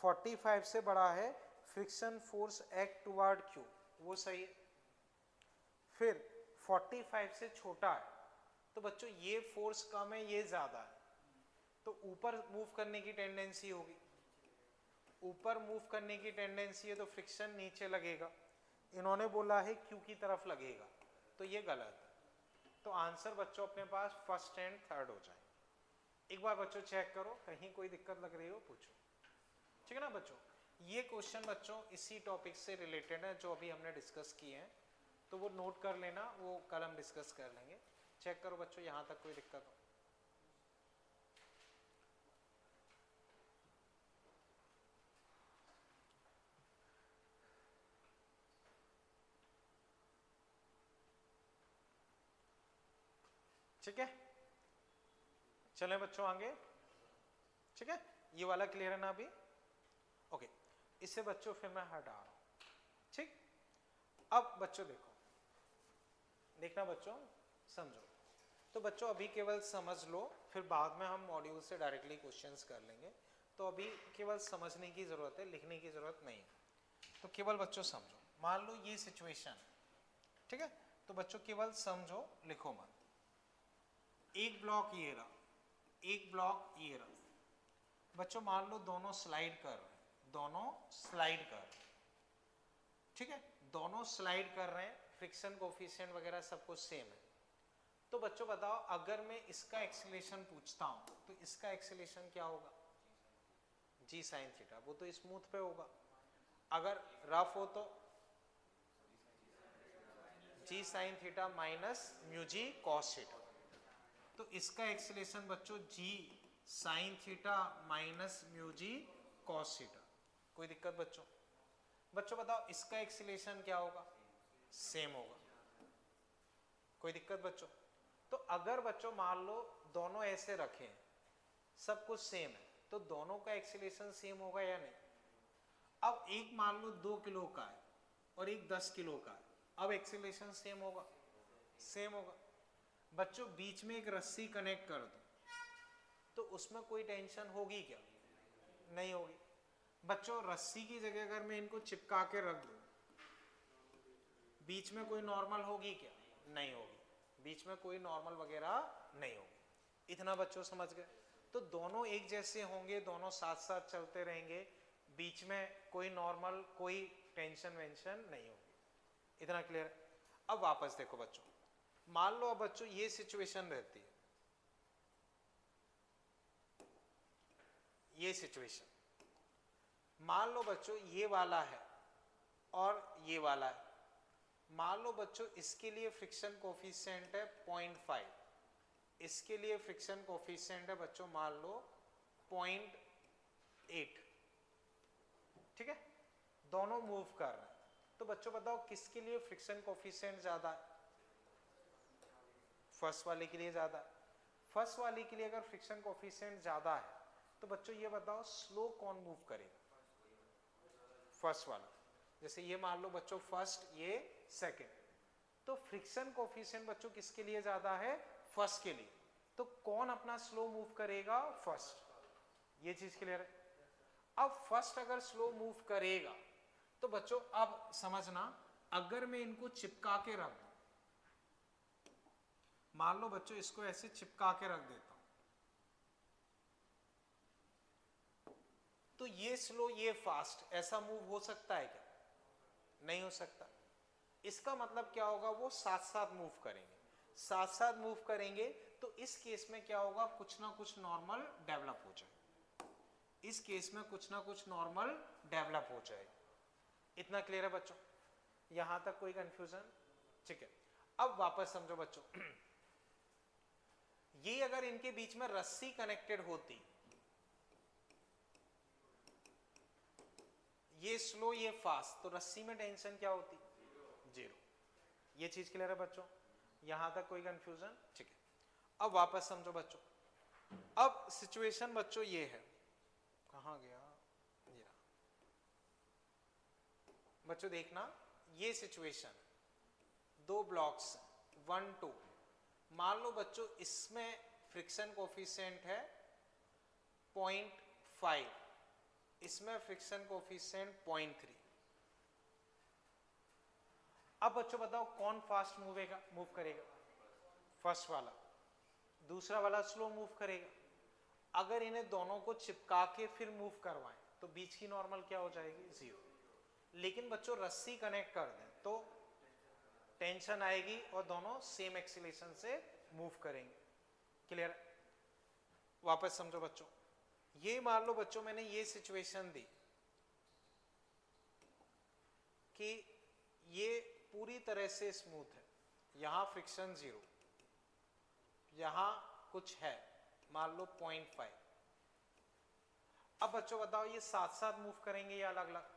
45 से बड़ा है, friction force act toward Q, वो सही है। फिर 45 से छोटा है, तो बच्चों ये फोर्स कम है, ये ज्यादा है, तो ऊपर मूव करने की टेंडेंसी होगी, ऊपर मूव करने की टेंडेंसी है तो फ्रिक्शन नीचे लगेगा। इन्होंने बोला है क्यू की तरफ लगेगा, तो ये गलत है। तो आंसर बच्चों अपने पास फर्स्ट एंड थर्ड हो जाए। एक बार बच्चों चेक करो, कहीं कोई दिक्कत लग रही हो पूछो, ठीक है ना बच्चों। ये क्वेश्चन बच्चों इसी टॉपिक से रिलेटेड है जो अभी हमने डिस्कस किए हैं, तो वो नोट कर लेना, वो कल हम डिस्कस कर लेंगे। चेक करो बच्चों, यहां तक कोई दिक्कत हो। ठीक है, चले बच्चों आगे, ठीक है, ये वाला क्लियर है ना अभी, ओके। इसे बच्चों फिर मैं हटा रहा हूं, ठीक। अब बच्चों देखो, देखना बच्चों, समझो। तो बच्चों अभी केवल समझ लो, फिर बाद में हम मॉड्यूल से डायरेक्टली क्वेश्चंस कर लेंगे। तो अभी केवल समझने की जरूरत है, लिखने की जरूरत नहीं है। तो केवल बच्चों समझो, मान लो ये सिचुएशन, ठीक है, तो बच्चों केवल समझो, लिखो मत। एक ब्लॉक ये रहा, एक ब्लॉक ये रहा, बच्चों मान लो दोनों स्लाइड कर रहे हैं, दोनों स्लाइड कर रहे हैं, ठीक है, दोनों स्लाइड कर रहे हैं, फ्रिक्शन कोफिशिएंट वगैरह सब कुछ सेम है। तो बच्चों बताओ, अगर मैं इसका एक्सीलरेशन पूछता हूं तो इसका एक्सीलरेशन क्या होगा, जी साइन थीटा, वो तो स्मूथ पे होगा, अगर रफ हो तो जी sine theta minus mu G cos theta. तो इसका एक्सीलेशन बच्चों जी sine theta minus mu G cos theta. कोई दिक्कत बच्चों? बच्चों बताओ इसका एक्सीलेशन क्या होगा? सेम होगा। कोई दिक्कत बच्चों? तो अगर बच्चों मान लो दोनों ऐसे रखें, सब कुछ सेम है, तो दोनों का एक्सीलेशन सेम होगा या नहीं? अब एक मान लो 2 किलो का है और एक 10 किलो का है, अब एक्सीलेशन सेम होगा? सेम होगा। बच्चों बीच में एक रस्सी कनेक्ट कर दो तो उसमें कोई टेंशन होगी क्या? नहीं होगी। बच्चों रस्सी की जगह अगर मैं इनको चिपका के रख दूं, बीच में कोई नॉर्मल होगी क्या? नहीं होगी। बीच में कोई नॉर्मल वगैरह नहीं होगी। इतना बच्चों समझ गए? तो दोनों एक जैसे होंगे, दोनों साथ साथ चलते रहेंगे, बीच में कोई नॉर्मल कोई टेंशन वेंशन नहीं होगी। इतना क्लियर है? अब वापस देखो बच्चों, मान लो अब बच्चों ये सिचुएशन रहती है, ये सिचुएशन मान लो बच्चों ये वाला है और ये वाला है। मान लो बच्चों इसके लिए फ्रिक्शन कोफिशिएंट है 0.5, इसके लिए फ्रिक्शन कोफिशिएंट है बच्चों मान लो 0.8, ठीक है? दोनों मूव कर रहे हैं, तो बच्चों बताओ किसके लिए फ्रिक्शन कोफिशिएंट ज्यादा है? फर्स्ट वाले के लिए ज्यादा है। फर्स्ट वाले के लिए अगर फ्रिक्शन कोफिशिएंट ज्यादा है तो बच्चों ये बताओ स्लो कौन मूव करेगा? फर्स्ट वाला। जैसे ये मान लो बच्चों फर्स्ट, ये सेकंड, तो फ्रिक्शन कोफिशिएंट बच्चों किसके लिए ज्यादा है? फर्स्ट के लिए। तो कौन अपना स्लो मूव करेगा? फर्स्ट। ये चीज क्लियर है? अब फर्स्ट अगर स्लो मूव करेगा तो बच्चों अब समझना, अगर मैं इनको चिपका के रख दूं, मान लो बच्चों इसको ऐसे चिपका के रख देता हूं, तो ये स्लो ये फास्ट, ऐसा मूव हो सकता है क्या? नहीं हो सकता। इसका मतलब क्या होगा? वो साथ साथ मूव करेंगे। साथ साथ मूव करेंगे तो इस केस में क्या होगा? कुछ ना कुछ नॉर्मल डेवलप हो जाए। इस केस में कुछ ना कुछ नॉर्मल डेवलप हो जाए। इतना क्लियर है बच्चों? यहां तक कोई कंफ्यूजन? ठीक है। अब वापस समझो बच्चों, ये अगर इनके बीच में रस्सी कनेक्टेड होती, ये स्लो ये फास्ट, तो रस्सी में टेंशन क्या होती? जीरो। ये चीज क्लियर है बच्चों? यहां तक कोई कंफ्यूजन? ठीक है। अब वापस समझो बच्चों, अब सिचुएशन बच्चों ये है, कहां गया ये रहा। बच्चों देखना, ये सिचुएशन दो ब्लॉक्स 1 2, मान लो बच्चों इसमें फ्रिक्शन कोफिशिएंट है 0.5, इसमें फ्रिक्शन कोफिशिएंट 0.3। अब बच्चों बताओ कौन फास्ट मूव करेगा? फर्स्ट वाला। दूसरा वाला स्लो मूव करेगा। अगर इन्हें दोनों को चिपका के फिर मूव करवाएं तो बीच की नॉर्मल क्या हो जाएगी? जीरो। लेकिन बच्चों रस्सी कनेक्ट कर दें तो टेंशन आएगी और दोनों सेम एक्सीलरेशन से मूव करेंगे। क्लियर? वापस समझो बच्चों, ये मान लो बच्चों मैंने ये सिचुएशन दी कि ये पूरी तरह से स्मूथ है, यहां फ्रिक्शन जीरो, यहां कुछ है मान लो 0.5। अब बच्चों बताओ ये साथ साथ मूव करेंगे या अलग अलग?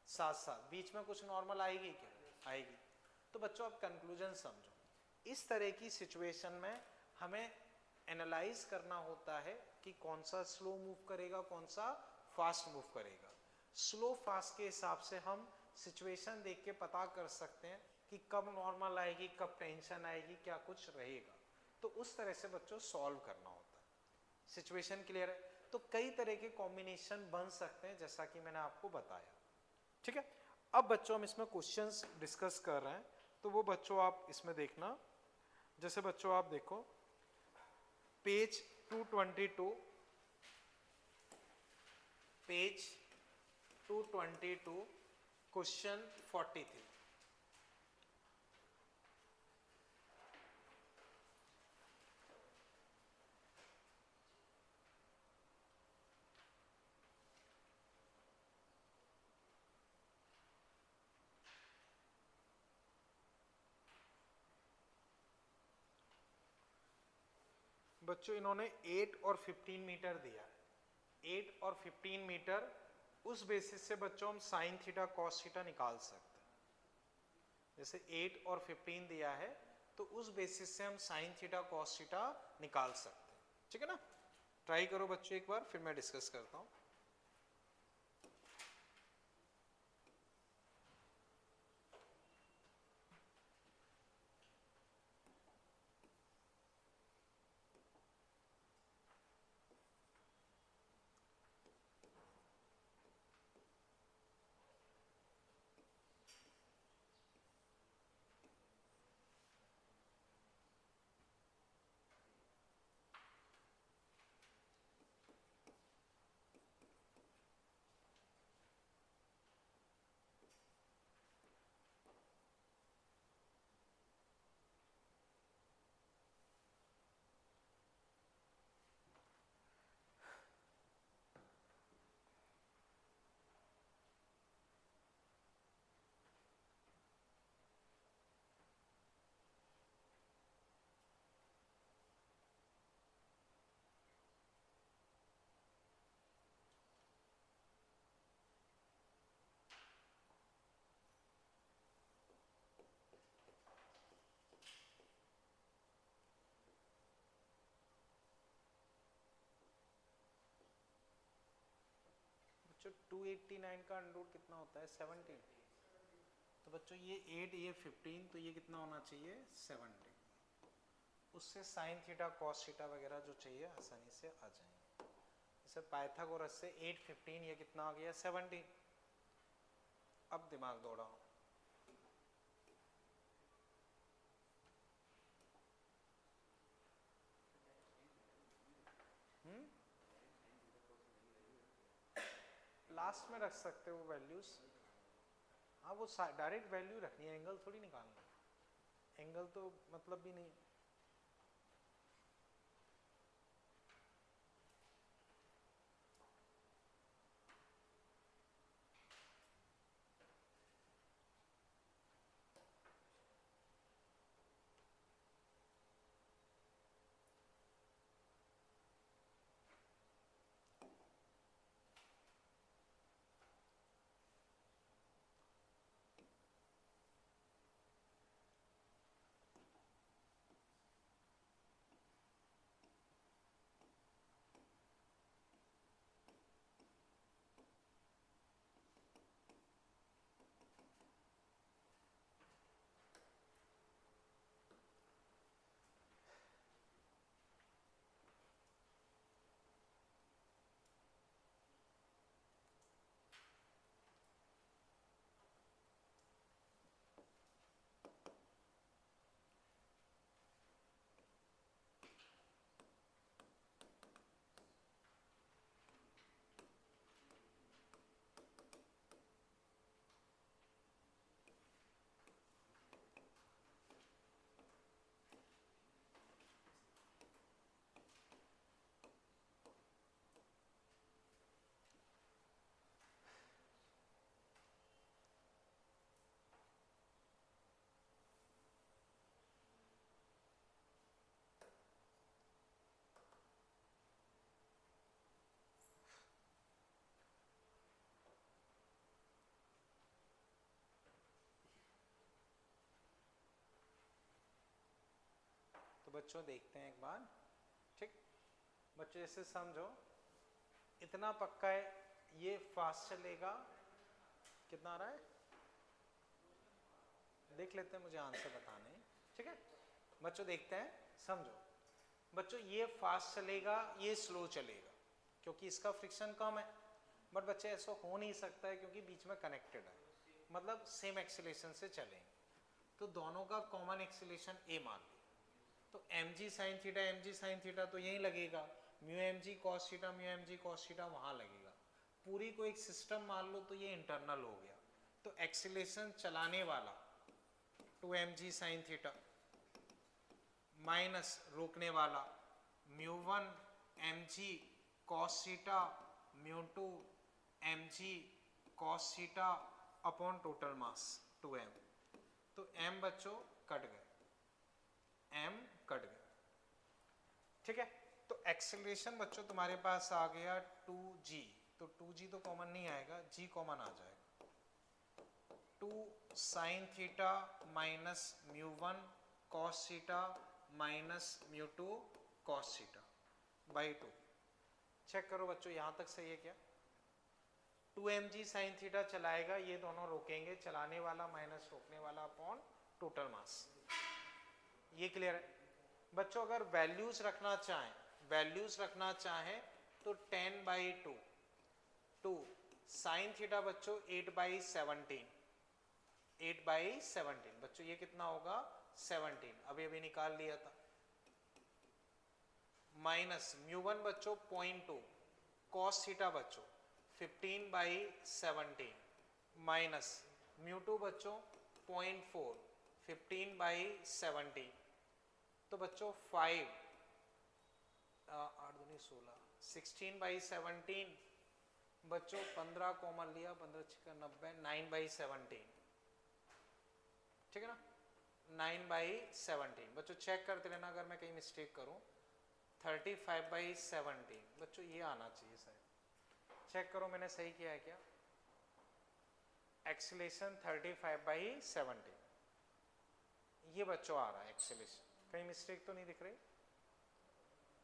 साथ साथ। बीच में कुछ नॉर्मल आएगी क्या? आएगी। तो बच्चों अब कंक्लूजन समझो, इस तरह की सिचुएशन में हमें एनालाइज करना होता है कि कौन सा स्लो मूव करेगा, कौन सा फास्ट मूव करेगा। स्लो फास्ट के हिसाब से हम सिचुएशन देख के पता कर सकते हैं कि कब नॉर्मल आएगी, कब टेंशन आएगी, क्या कुछ रहेगा। तो उस तरह से बच्चों सॉल्व करना होता है। सिचुएशन क्लियर है? तो कई तरह के कॉम्बिनेशन बन सकते हैं जैसा कि मैंने आपको बताया। ठीक है। अब बच्चों हम इसमें क्वेश्चंस डिस्कस कर रहे हैं, तो वो बच्चों आप इसमें देखना। जैसे बच्चों आप देखो पेज 222, पेज 222 क्वेश्चन 43। बच्चों इन्होंने 8 और 15 मीटर दिया है, 8 और 15 मीटर, उस बेसिस से बच्चों हम साइन थीटा कॉस थीटा निकाल सकते हैं। जैसे 8 और 15 दिया है तो उस बेसिस से हम साइन थीटा कॉस थीटा निकाल सकते हैं, ठीक है ना। ट्राई करो बच्चों एक बार, फिर मैं डिस्कस करता हूँ। बच्चों 289 का अंडर रूट कितना होता है? 17। तो बच्चों ये 8 ये 15, तो ये कितना होना चाहिए? 70। उससे साइन थीटा कॉस थीटा वगैरह जो चाहिए आसानी से आ जाएंगे। जैसे पाइथागोरस से 8 15 ये कितना आ गया? 70। अब दिमाग दौड़ाओ, लास्ट में रख सकते हो वैल्यूज। हाँ वो डायरेक्ट वैल्यू रखनी है, एंगल थोड़ी निकालना है, एंगल तो मतलब भी नहीं। तो बच्चों देखते हैं एक बार, ठीक। बच्चों ऐसे समझो, इतना पक्का है, ये फास्ट चलेगा, कितना आ रहा है देख लेते हैं, मुझे आंसर बताने, ठीक है। बच्चों देखते हैं, समझो बच्चों, ये फास्ट चलेगा, ये स्लो चलेगा, क्योंकि इसका फ्रिक्शन कम है। बट बच्चे ऐसा हो नहीं सकता है क्योंकि बीच में कनेक्टेड है, मतलब सेम एक्सीलरेशन से चलेंगे। तो दोनों का कॉमन एक्सीलरेशन ए मान लो, तो एम जी साइन थीटा तो यहीं लगेगा, mu m g cos theta वहां लगेगा। पूरी को एक सिस्टम मान लो, तो ये इंटरनल हो गया। तो एक्सीलरेशन चलाने वाला 2mg साइन थीटा माइनस रोकने वाला μ1 mg cos theta μ2 mg cos theta upon total mass 2m। तो m बच्चों कट गए, m कट गए, ठीक है। तो एक्सेलरेशन बच्चों तुम्हारे पास आ गया 2g, तो 2g तो कॉमन नहीं आएगा, g कॉमन आ जाएगा। 2 sine theta minus mu one cos theta minus mu two cos theta by 2। Check करो बच्चों यहां तक सही है क्या? 2mg साइन थीटा चलाएगा, ये दोनों रोकेंगे, चलाने वाला माइनस रोकने वाला अपॉन टोटल मास। ये क्लियर है बच्चों? अगर वैल्यूज रखना चाहें तो 10/2 2 साइन थीटा बच्चों 8/17 बच्चों ये कितना होगा 17, अभी निकाल लिया था। माइनस म्यू वन बच्चों 0.2 कॉस थीटा बच्चों 15/17 माइनस म्यू टू बच्चों 0.4 15/17, तो बच्चों 5 8 दूनी 16 16/17 बच्चों 15 कॉमन लिया, 15 6 90 9/17, ठीक है ना 9/17 बच्चों चेक करते रहना अगर मैं कहीं मिस्टेक करूं। 35/17 बच्चों ये आना चाहिए शायद, चेक करो मैंने सही किया है क्या? एक्सेलेरेशन 35/17 ये बच्चों आ रहा है एक्सेलेरेशन, कहीं मिस्टेक तो नहीं दिख रही?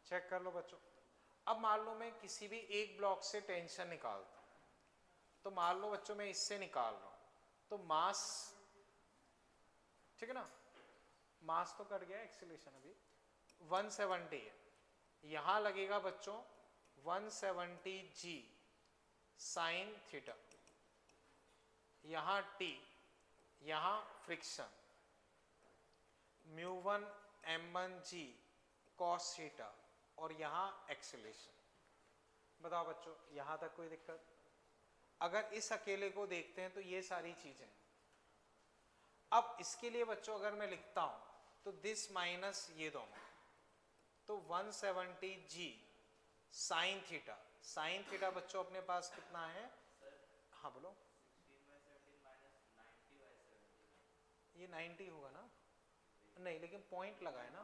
चेक कर लो बच्चों। अब मान लो मैं किसी भी एक ब्लॉक से टेंशन निकालता हूं, तो मान लो बच्चों मैं इससे निकाल रहा हूं, तो मास, ठीक है ना, मास तो कट गया, एक्सेलेरेशन अभी 170 है, यहां लगेगा बच्चों 170g साइन थीटा, यहां t, यहां friction mu one m1g cos theta और यहां एक्सेलेरेशन। बताओ बच्चों यहां तक कोई दिक्कत? अगर इस अकेले को देखते हैं तो ये सारी चीजें। अब इसके लिए बच्चों अगर मैं लिखता हूं तो दिस माइनस ये दोनों, तो 170g sine theta, sine theta बच्चों अपने पास कितना है? हाँ बोलो। ये 90 होगा ना? नहीं लेकिन पॉइंट लगा है ना,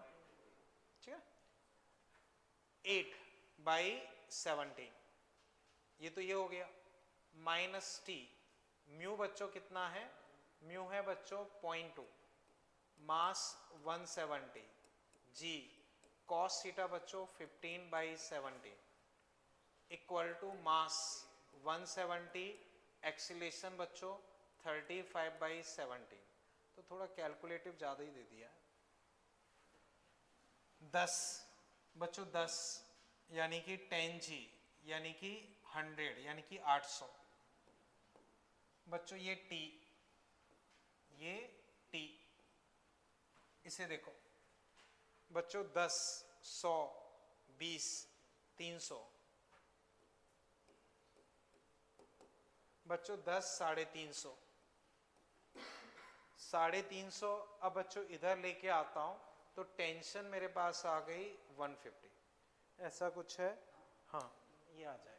ठीक है 8/17, ये तो ये हो गया माइनस टी, म्यू बच्चों कितना है? म्यू है बच्चों 0.2 मास 170 जी कॉस थीटा बच्चों 15/17 इक्वल टू मास 170 एक्सीलेशन बच्चों 35/17। तो थोड़ा कैलकुलेटिव ज़्यादा ही दे दिया है। 10 बच्चों 10 यानी कि 10g यानी कि 100 यानी कि 800 बच्चों, ये t, इसे देखो बच्चों 10 100 20 300 बच्चों 10 350 350। अब बच्चों इधर लेके आता हूं तो टेंशन मेरे पास आ गई 150, ऐसा कुछ है, हाँ ये आ जाए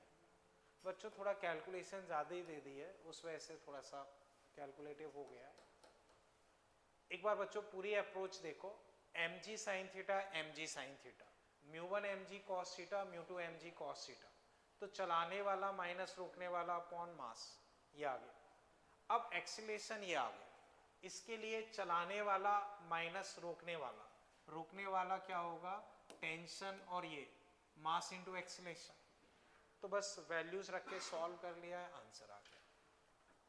बच्चों। थोड़ा कैलकुलेशन ज़्यादा ही दे दी है, उस वजह से थोड़ा सा कैलकुलेटिव हो गया। एक बार बच्चों पूरी अप्रोच देखो, mg sine theta mg sine theta, mu one mg cos theta mu two mg cos theta, तो चलाने वाला माइनस रोकने वाला अपॉन मास, ये आ गया। अब एक्सीलेशन ये आ गया, इसके लिए चलाने वाला माइनस रोकने वाला, रोकने वाला क्या होगा? टेंशन और ये मास इनटू एक्सीलेशन। तो बस वैल्यूज रख के सॉल्व कर लिया है, आंसर आ गया।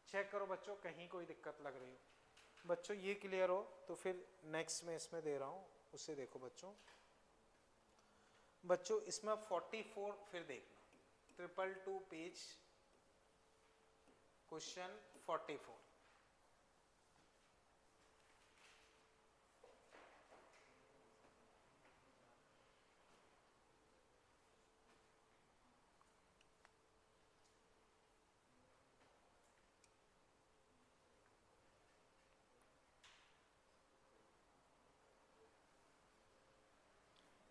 चेक करो बच्चों कहीं कोई दिक्कत लग रही हो। बच्चों ये क्लियर हो तो फिर नेक्स्ट में इसमें दे रहा हूं, उसे देखो बच्चों। बच्चों इसमें 44 फिर देखना, 222 पेज क्वेश्चन 44।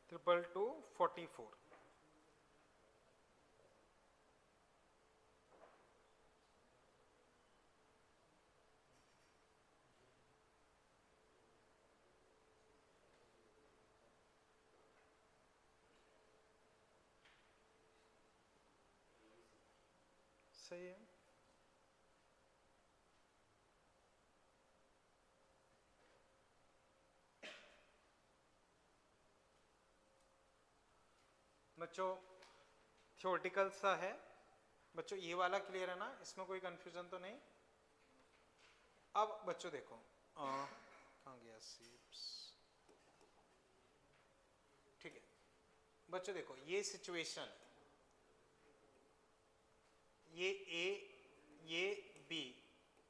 ट्रिपल 244। सही है। बच्चों थ्योरेटिकल सा है बच्चों, ये वाला क्लियर है ना, इसमें कोई कंफ्यूजन तो नहीं। अब बच्चों देखो कहाँ गया सीप्स, ठीक है बच्चों देखो ये सिचुएशन, ये ए, ये बी,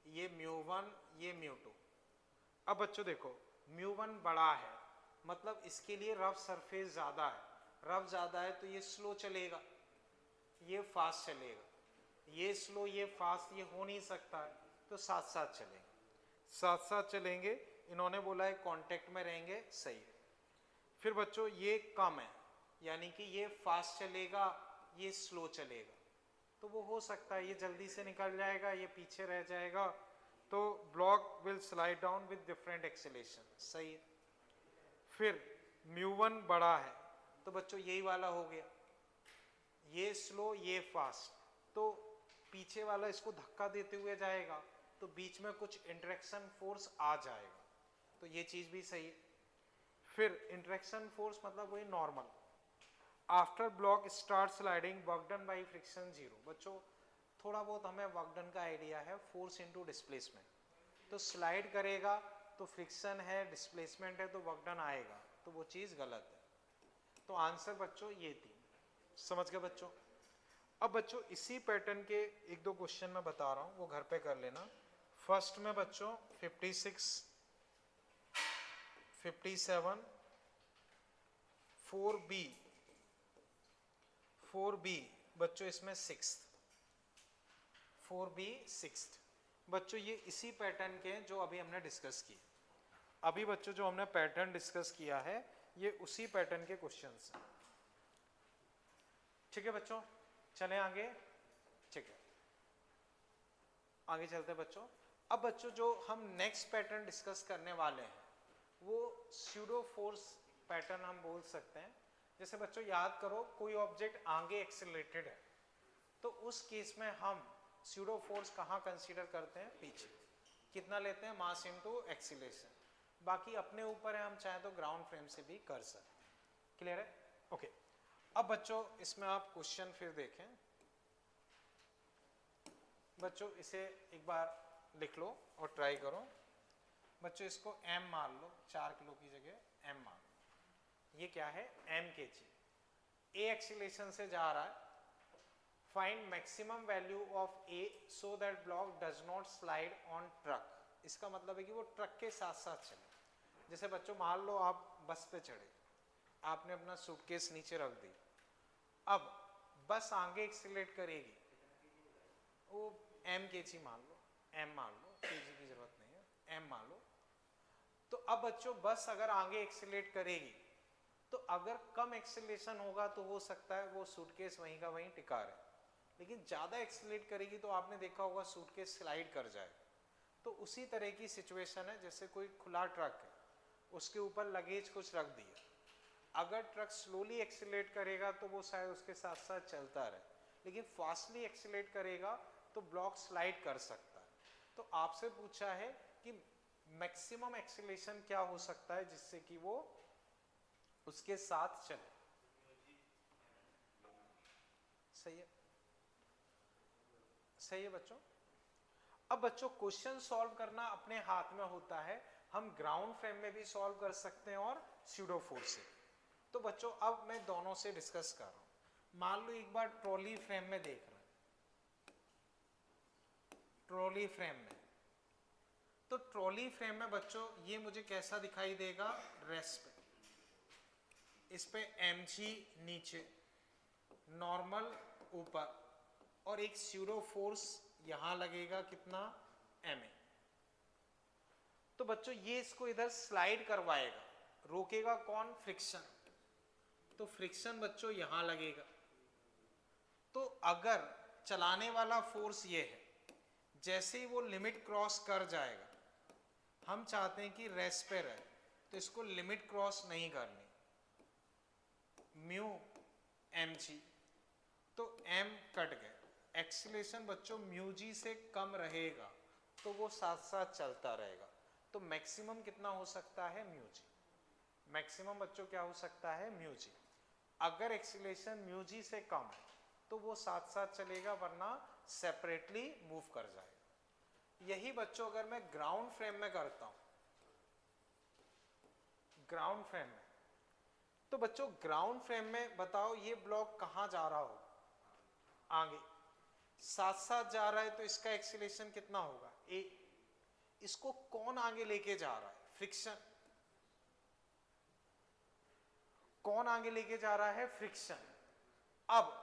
ये μ1, ये μ2। अब बच्चों देखो μ1 बड़ा है, मतलब इसके लिए रफ सरफेस ज्यादा है, रफ ज्यादा है तो ये स्लो चलेगा, ये फास्ट चलेगा, ये स्लो ये फास्ट ये हो नहीं सकता है, तो साथ साथ चलेंगे, साथ साथ चलेंगे। इन्होंने बोला है कांटेक्ट में रहेंगे, सही है। फिर बच्चों ये कम है, यानी कि ये फास्ट चलेगा ये स्लो चलेगा, तो वो हो सकता है ये जल्दी से निकल जाएगा ये पीछे रह जाएगा, तो block will slide down with different acceleration, सही है। फिर μ1 बड़ा है, तो बच्चों यही वाला हो गया, ये स्लो ये फास्ट, तो पीछे वाला इसको धक्का देते हुए जाएगा, तो बीच में कुछ इंटरेक्शन फोर्स आ जाएगा, तो ये चीज भी सही है। फिर इंटरेक्शन फोर्स मतलब वही normal. After block start sliding work done by friction 0। बच्चों थोड़ा बहुत हमें वर्क डन का आइडिया है, फोर्स इनटू डिस्प्लेसमेंट, तो स्लाइड करेगा तो फ्रिक्शन है डिस्प्लेसमेंट है तो वर्क डन आएगा, तो वो चीज गलत है। तो आंसर बच्चों ये थी, समझ गए बच्चों। अब बच्चों इसी पैटर्न के एक दो क्वेश्चन मैं बता रहा हूँ, वो घर पे कर लेना। फर्स्ट में बच्चों 56, 57, 4B, 4B बच्चों इसमें 6th, 4B 6th। बच्चों ये इसी पैटर्न के हैं जो अभी हमने डिस्कस किए। अभी बच्चों जो हमने पैटर्न डिस्कस किया है ये उसी पैटर्न के क्वेश्चंस हैं, ठीक है बच्चों। चलें आगे, ठीक है आगे चलते हैं बच्चों। अब बच्चों जो हम नेक्स्ट पैटर्न डिस्कस करने वाले हैं वो स्यूडो फोर्स पैटर्न हम बोल सकते हैं। जैसे बच्चों याद करो कोई ऑब्जेक्ट आगे एक्सेलरेटेड है, तो उस केस में हम स्यूडो फोर्स कहाँ कंसीडर करते हैं, पीछे। कितना लेते हैं, मास इनटू एक्सीलरेशन। बाकी अपने ऊपर है, हम चाहे तो ग्राउंड फ्रेम से भी कर सकते हैं। क्लियर है, ओके। अब बच्चों इसमें आप क्वेश्चन फिर देखें। बच्चों इसे एक बार लिख लो और ट्राई करो। बच्चों इसको m मान लो, 4 किलो की जगह m मान लो। ये क्या है, m kg। a एक्सीलरेशन से जा रहा है। Find maximum value of a so that block does not slide on truck. इसका मतलब है कि वो ट्रक के साथ साथ चले। जैसे बच्चों मान लो आप बस पे चढ़े, आपने अपना सूटकेस नीचे रख दी, अब बस आगे एक्सीलरेट करेगी, वो m kg मान लो, m मान लो, kg की जरूरत नहीं है, m मान लो। तो अब बच्चों बस अगर आगे एक्सीलरेट करेगी, तो अगर कम एक्सीलरेशन होगा तो हो सकता है वो सूटकेस वहीं का वहीं टिका रहे, लेकिन ज़्यादा एक्सीलरेट करेगी तो आपने देखा होगा सूटकेस स्लाइड कर जाएगा। तो उसी तरह की सिचुएशन है, जैसे कोई खुला ट्रक है, उसके ऊपर लगेज कुछ रख दिया, अगर ट्रक स्लोली एक्सीलरेट करेगा तो वो शायद उसके साथ साथ चलता रहे, लेकिन फास्टली एक्सीलरेट करेगा तो ब्लॉक स्लाइड कर सकता है। तो आपसे पूछा है कि मैक्सिमम एक्सीलरेशन क्या हो सकता है जिससे कि वो उसके साथ चले। सही है, सही है बच्चों। अब बच्चों क्वेश्चन सॉल्व करना अपने हाथ में होता है, हम ग्राउंड फ्रेम में भी सॉल्व कर सकते हैं और स्यूडो फोर्स से। तो बच्चों अब मैं दोनों से डिस्कस कर रहा हूं। मान लो एक बार ट्रॉली फ्रेम में देख रहे हैं, ट्रॉली फ्रेम में, तो ट्रॉली फ्रेम में बच्चों ये मुझे कैसा दिखाई देगा, रेस्ट पे, इस पे mg नीचे, नॉर्मल ऊपर, और एक स्यूडो फोर्स यहां लगेगा कितना, ma। तो बच्चों ये इसको इधर स्लाइड करवाएगा, रोकेगा कौन, फ्रिक्शन। तो फ्रिक्शन बच्चों यहां लगेगा। तो अगर चलाने वाला फोर्स ये है, जैसे ही वो लिमिट क्रॉस कर जाएगा, हम चाहते हैं कि रेस्ट पे रहे, तो इसको लिमिट क्रॉस नहीं करनी, म्यू mg, तो m कट गए, एक्सीलरेशन बच्चों म्यू जी से कम रहेगा तो वो साथ साथ चलता रहेगा। तो मैक्सिमम कितना हो सकता है म्यू जी, मैक्सिमम बच्चों क्या हो सकता है म्यू जी। अगर एक्सीलरेशन म्यू जी से कम है तो वो साथ साथ चलेगा, वरना सेपरेटली मूव कर जाएगा। यही बच्चों अगर मैं ग्राउंड फ्रेम में करता हूं, ग्राउंड फ्रेम में, तो बच्चों ग्राउंड फ्रेम में बताओ ये ब्लॉक कहां जा रहा हो, आगे साथ साथ जा रहा है, तो इसका एक्सीलरेशन कितना होगा ए। इसको कौन आगे लेके जा रहा है, फ्रिक्शन। कौन आगे लेके जा रहा है, फ्रिक्शन। अब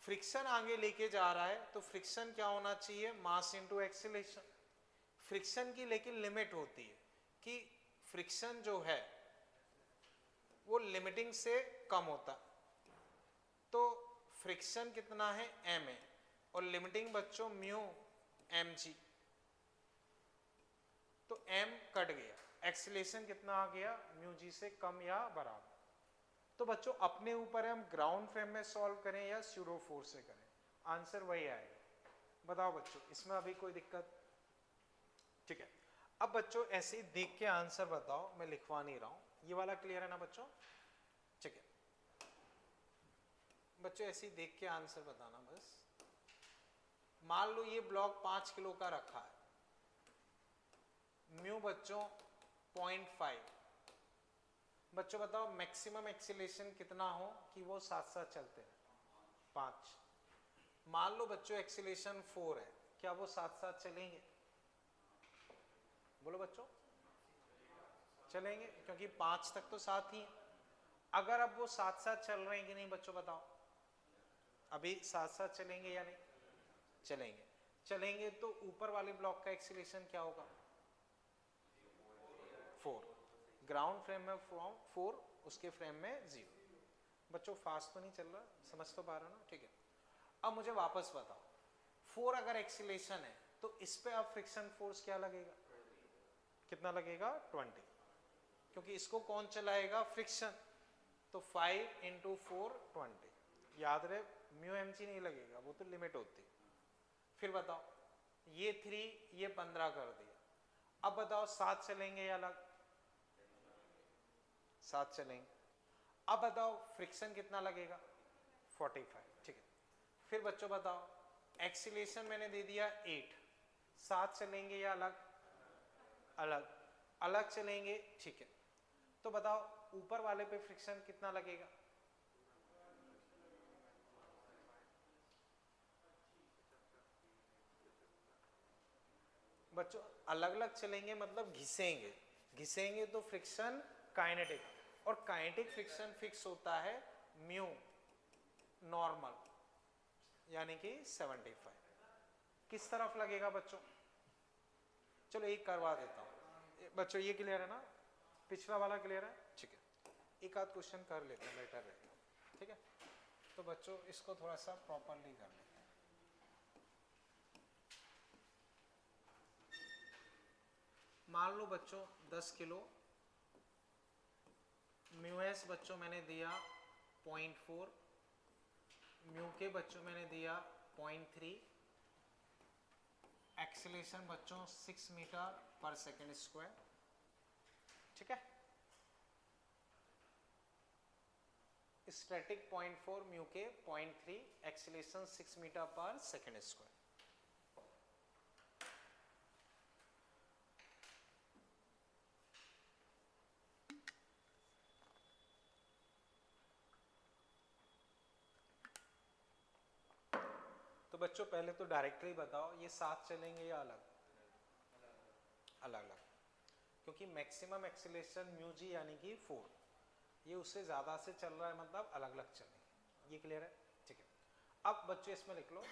फ्रिक्शन आगे लेके जा रहा है तो फ्रिक्शन क्या होना चाहिए, मास इनटू एक्सीलरेशन। फ्रिक्शन की लेकिन लिमिट होती है कि फ्रिक्शन जो है वो लिमिटिंग से कम होता, तो फ्रिक्शन कितना है एम है, और लिमिटिंग बच्चों म्यू एम जी, तो एम कट गया, एक्सीलरेशन कितना आ गया म्यू जी से कम या बराबर। तो बच्चों अपने ऊपर है हम ग्राउंड फ्रेम में सॉल्व करें या स्यूडो फोर्स से करें, आंसर वही आएगा। बताओ बच्चों इसमें अभी कोई दिक्कत, ठीक है। अब बच्चों ऐसे ही देख के आंसर बताओ, मैं लिखवा नहीं रहा हूं, ये वाला क्लियर है ना बच्चों, ठीक है। बच्चों ऐसे ही देख के आंसर बताना बस। मान लो ये ब्लॉक 5 किलो का रखा है, म्यू बच्चों 0.5, बच्चों बताओ मैक्सिमम एक्सीलरेशन कितना हो कि वो साथ साथ चलते हैं, 5। मान लो बच्चों एक्सीलरेशन 4 है, क्या वो साथ साथ चलेंगे, बोलो बच्चों चलेंगे, क्योंकि 5 तक तो साथ ही है। अगर अब वो साथ साथ चल रहे हैं कि नहीं बच्चों बताओ, अभी साथ साथ चलेंगे या नहीं, चलेंगे। चलेंगे तो ऊपर वाले ब्लॉक का एक्सीलरेशन क्या होगा, 4। ग्राउंड फ्रेम में 4, उसके फ्रेम में 0। बच्चों फास्ट तो नहीं चल रहा, समझ तो पा रहे हो ना, ठीक है। अब मुझे वापस बताओ, 4 अगर एक्सीलरेशन है तो इस पे अब फ्रिक्शन फोर्स क्या लगेगा, कितना लगेगा 20, क्योंकि इसको कौन चलाएगा, फ्रिक्शन। तो 5 इंटू 4 20, याद रहे म्यू एम जी नहीं लगेगा, वो तो लिमिट होती। फिर बताओ ये 3 ये 15 कर दिया। अब बताओ साथ चलेंगे या अलग, साथ चलेंगे। अब बताओ फ्रिक्शन कितना लगेगा 45, ठीक है। फिर बच्चों बताओ एक्सीलरेशन मैंने दे दिया 8, साथ चलेंगे या अलग, अलग, अलग चलेंगे, ठीक है। तो बताओ ऊपर वाले पे फ्रिक्शन कितना लगेगा, बच्चों अलग अलग चलेंगे मतलब घिसेंगे, घिसेंगे तो फ्रिक्शन काइनेटिक, और काइनेटिक फ्रिक्शन फिक्स होता है म्यू नॉर्मल, यानी कि 75। किस तरफ लगेगा बच्चों, चलो एक करवा देता हूँ बच्चों, ये क्लियर है ना, पिछला वाला क्लियर है, ठीक है। एक आध क्वेश्चन कर लेते हैं, बेटर रहेगा, ठीक है। तो बच्चों इसको थोड़ा सा प्रॉपरली कर लेते हैं। मान लो बच्चों 10 किलो, म्यू एस बच्चों मैंने दिया 0.4, म्यू के बच्चों मैंने दिया 0.3, एक्सीलरेशन बच्चों 6 मीटर पर सेकेंड स्क्वायर, ठीक है। स्टैटिक 0.4, म्यू के 0.3, एक्सीलरेशन 6 मीटर पर सेकेंड स्क्वायर। तो बच्चों पहले तो डायरेक्टली बताओ ये साथ चलेंगे या अलग, अलग अलग, क्योंकि मैक्सिमम एक्सीलरेशन म्यू जी यानी कि 4, ये उससे ज़्यादा से चल रहा है, मतलब अलग अलग चलेंगे, ये क्लियर है, ठीक है। अब बच्चों इसमें लिख लो,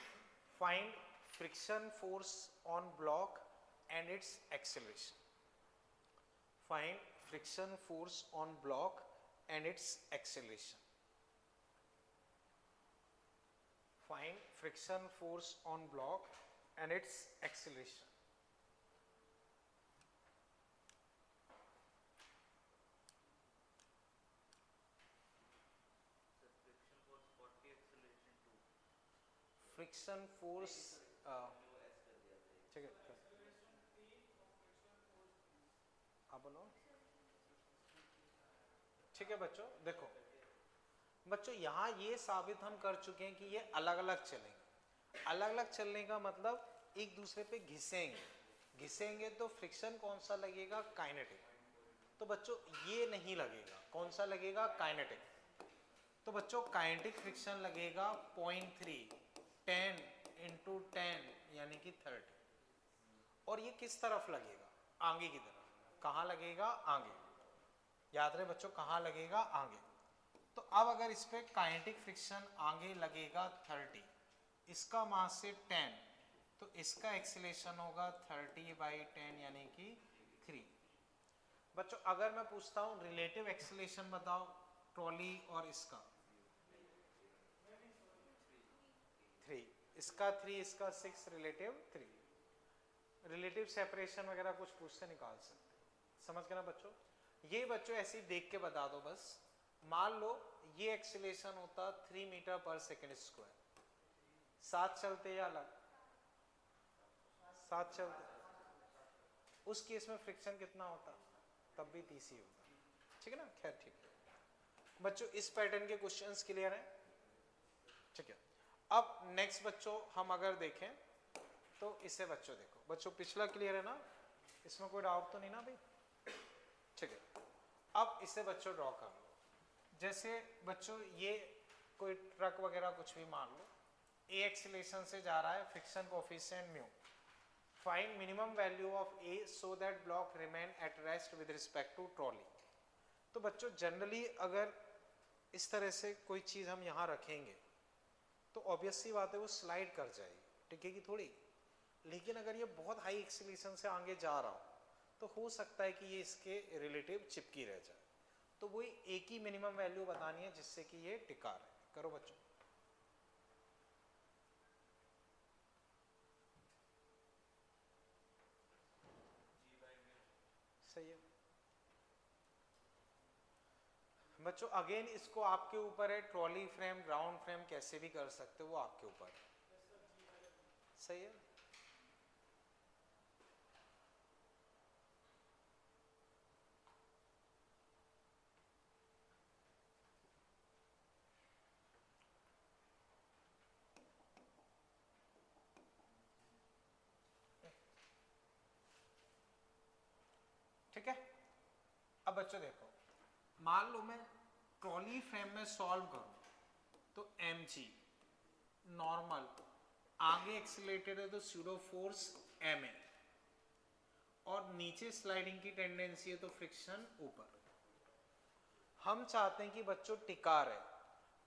find friction force on block and its acceleration. Find friction force on block and its acceleration. Find friction force on block and its acceleration. Friction force, ठीक है आप बोलो। ठीक है बच्चों, देखो बच्चों यहाँ ये साबित हम कर चुके हैं कि ये अलग अलग चलेंगे। अलग अलग चलने का मतलब एक दूसरे पे घिसेंगे, घिसेंगे तो फ्रिक्शन कौन सा लगेगा, काइनेटिक। तो बच्चों ये नहीं लगेगा, कौन सा लगेगा, काइनेटिक। तो बच्चों काइनेटिक फ्रिक्शन लगेगा 0.3, 10 × 10 यानी कि 30। और ये किस तरफ लगेगा, आगे की तरफ। कहाँ लगेगा, आगे। याद रहे बच्चों, कहाँ लगेगा, आगे। तो अब अगर इस पे काइनेटिक फ्रिक्शन आगे लगेगा 30, इसका मास से 10, तो इसका एक्सीलरेशन होगा 30/10 यानी कि 3। बच्चों अगर मैं पूछता हूँ रिलेटिव एक्सीलरेशन बताओ ट्रॉली और इसका, 3, इसका 3, इसका 6, रिलेटिव 3। रिलेटिव सेपरेशन वगैरह कुछ पूछते निकाल सकते, समझ गए ना बच्चों। ये बच्चों ऐसे ही देख के बता दो बस। मान लो ये एक्सीलरेशन होता 3 मीटर/सेकंड स्क्वायर, साथ चलते या अलग, साथ चलते, उस केस में फ्रिक्शन कितना होता, तब भी 30 ही होता। ठीक है ना, खैर ठीक है बच्चों, इस पैटर्न के क्वेश्चंस क्लियर हैं। ठीक है, अब नेक्स्ट बच्चों हम अगर देखें तो इसे बच्चों देखो, बच्चों पिछला क्लियर है ना, इसमें कोई डाउट तो नहीं ना भाई। ठीक है, अब इसे बच्चों ड्रॉ कर लो। जैसे बच्चों ये कोई ट्रक वगैरह कुछ भी मान लो, ए एक्सीलरेशन से जा रहा है, friction coefficient mu, find minimum value of A so that block remain at rest with respect to trolley. तो बच्चों जनरली अगर इस तरह से कोई चीज हम यहाँ रखेंगे तो ऑब्वियस सी बात है वो स्लाइड कर जाएगी, टिकेगी थोड़ी। लेकिन अगर ये बहुत हाई एक्सीलरेशन से आगे जा रहा हो तो हो सकता है कि ये इसके रिलेटिव चिपकी रह जाए। तो वही एक ही मिनिमम वैल्यू बतानी है जिससे कि ये टिका रहे। करो बच्चों, सही है बच्चों। अगेन इसको आपके ऊपर है, ट्रॉली फ्रेम, ग्राउंड फ्रेम कैसे भी कर सकते हो, वो आपके ऊपर है। सही है, ठीक है। अब बच्चों देखो, मान लो मैं ट्रॉली फ्रेम में सॉल्व करूं तो mg नॉर्मल, आगे एक्सीलरेटेड है तो स्यूडो फोर्स ma, और नीचे स्लाइडिंग की टेंडेंसी है तो फ्रिक्शन ऊपर। हम चाहते हैं कि बच्चों टिका रहे,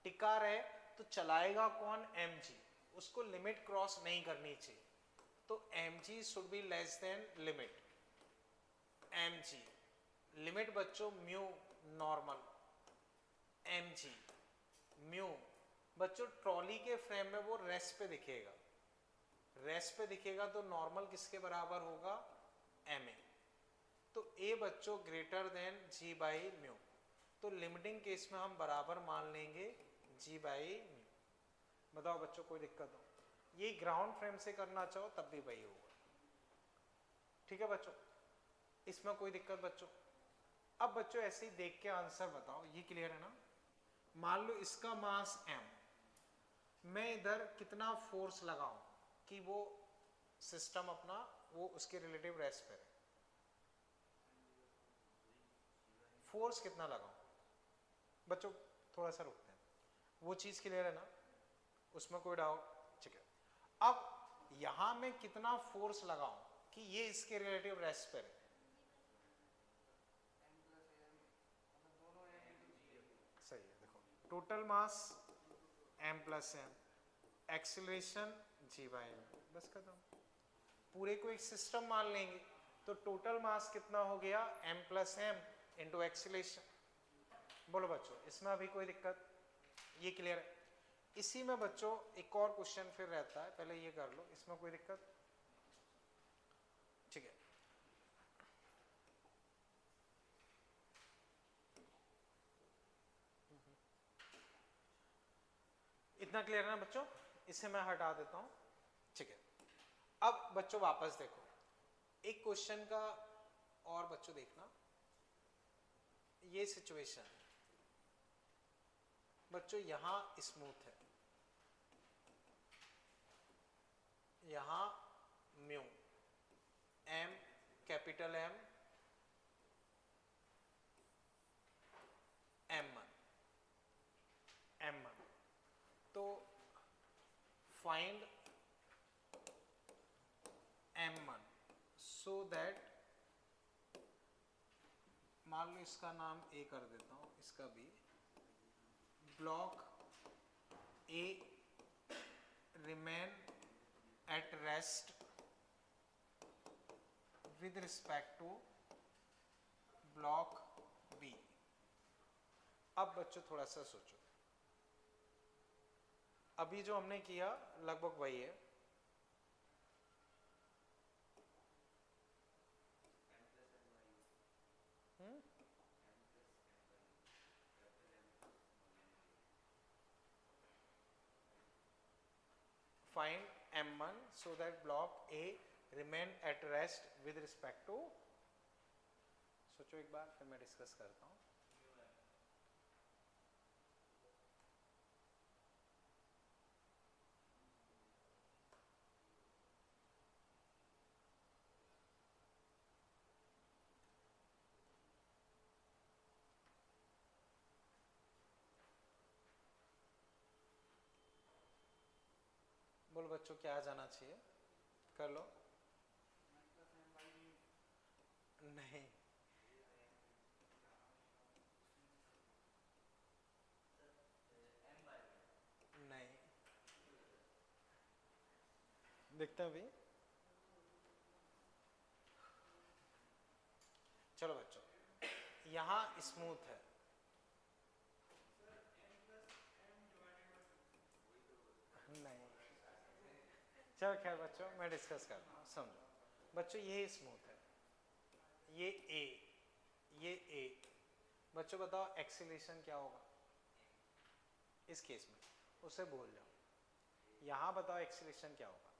टिका रहे तो चलाएगा कौन, mg, उसको लिमिट क्रॉस नहीं करनी चाहिए। तो mg should be less than limit, mg limit बच्चों म्यू नॉर्मल, mg म्यू। बच्चों ट्रॉली के फ्रेम में वो रेस्ट पे दिखेगा, रेस्ट पे दिखेगा तो नॉर्मल किसके बराबर होगा, ma। तो a बच्चों ग्रेटर देन g/म्यू, तो लिमिटिंग केस में हम बराबर मान लेंगे g/म्यू। बताओ बच्चों कोई दिक्कत हो, ये ग्राउंड फ्रेम से करना चाहो तब भी वही होगा। ठीक है बच्चों, इसमें कोई दिक्कत बच्चों। अब बच्चों ऐसे ही देख के आंसर बताओ, ये क्लियर है ना। मान लो इसका मास m, मैं इधर कितना फोर्स लगाऊं कि वो सिस्टम अपना वो उसके रिलेटिव रेस्ट पे रहे, फोर्स कितना लगाऊं बच्चों, थोड़ा सा रुकते हैं, वो चीज क्लियर है ना, उसमें कोई डाउट। ठीक है, अब यहां मैं कितना फोर्स लगाऊं कि ये इसके रिलेटिव रेस्ट पे रहे, सही है। देखो total mass m+m, acceleration g/m, बस खत्म। पूरे को एक सिस्टम मान लेंगे तो टोटल मास कितना हो गया, m+m इंटू एक्सीलरेशन। बोलो बच्चों इसमें अभी कोई दिक्कत, ये क्लियर है। इसी में बच्चों एक और क्वेश्चन फिर रहता है, पहले ये कर लो, इसमें कोई दिक्कत। ठीक है, इतना क्लियर है ना बच्चों। इसे मैं हटा देता हूं, ठीक है। अब बच्चों वापस देखो, एक क्वेश्चन का और बच्चों देखना, ये सिचुएशन बच्चों यहां स्मूथ है, यहां mu M capital M M1 तो फाइंड M1 सो दैट, मान लो इसका नाम A कर देता हूं, इसका B, block A remain at rest with respect to block B। अब बच्चों थोड़ा सा सोचो, अभी जो हमने किया लगभग वही है, find M1 so that block A remain at rest with respect to, सोचो एक बार, फिर मैं डिस्कस करता हूं। बोलो बच्चों क्या जाना चाहिए, कर लो। नहीं, नहीं दिखता भी। चलो बच्चों, यहां स्मूथ है, नहीं, चलो खैर बच्चों मैं डिस्कस करता हूं, समझो बच्चों, ये स्मूथ है, ये A, ये A। बच्चों बताओ एक्सीलरेशन क्या होगा इस केस में, उसे भूल जाओ। यहां बताओ एक्सीलरेशन क्या होगा,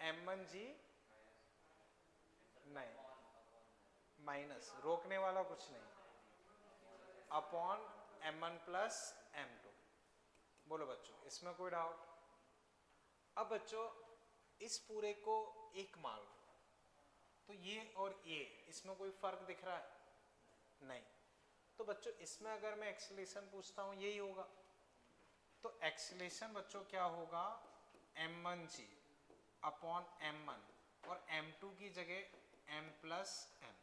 M1G, नहीं, माइनस, रोकने वाला कुछ नहीं, अपॉन M1 प्लस M2। बोलो बच्चों इसमें कोई डाउट? अब बच्चों इस पूरे को एक मान लो, तो ये और ये इसमें कोई फर्क दिख रहा है? नहीं। तो बच्चों इसमें अगर मैं एक्सीलरेशन पूछता हूं यही होगा, तो एक्सीलरेशन बच्चों क्या होगा, M1G अपॉन M1 और M2 की जगह M प्लस M,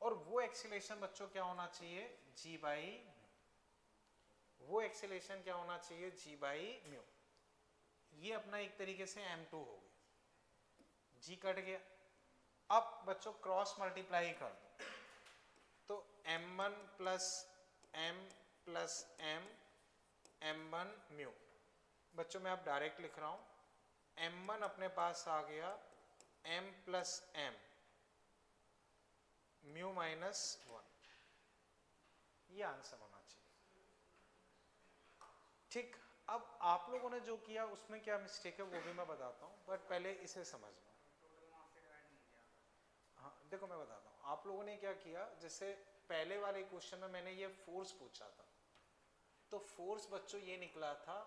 और वो एक्सीलरेशन बच्चों क्या होना चाहिए, G बाई, वो एक्सीलरेशन क्या होना चाहिए, G बाई म्यू। ये अपना एक तरीके से M2 हो गया, G कट गया। अब बच्चों क्रॉस मल्टीप्लाई कर दो, तो M1 plus M plus M M1 mu. बच्चों मैं अब डायरेक्ट लिख रहा हूं, M1 अपने पास आ गया M plus M mu minus 1, ये आंसर होना चाहिए। ठीक, अब आप लोगों ने जो किया उसमें क्या मिस्टेक है वो भी मैं बताता हूं, बट पहले इसे समझ लो। हाँ देखो मैं बताता हूँ, आप लोगों ने क्या किया, जैसे पहले वाले क्वेश्चन में मैंने ये फोर्स पूछा था, तो फोर्स बच्चों ये निकला था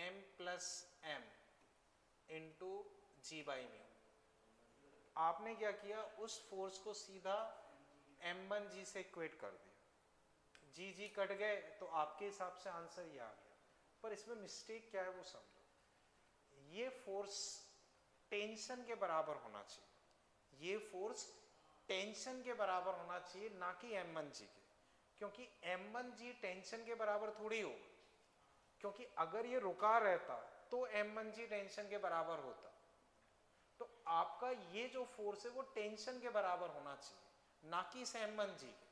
M plus M into g by mu. आपने क्या किया, उस फोर्स को सीधा M1G से इक्वेट कर दिया, जी जी कट गए, तो आपके हिसाब से आंसर ये आ गया। पर इसमें मिस्टेक क्या है वो समझो, ये फोर्स टेंशन के बराबर होना चाहिए, ये फोर्स टेंशन के बराबर होना चाहिए, ना कि M1G के, क्योंकि M1G टेंशन के बराबर थोड़ी होगा, क्योंकि अगर ये रुका रहता तो M1G टेंशन के बराबर होता। तो आपका ये जो फोर्स है वो टेंशन के बराबर होना चाहिए, ना कि इस M1G के।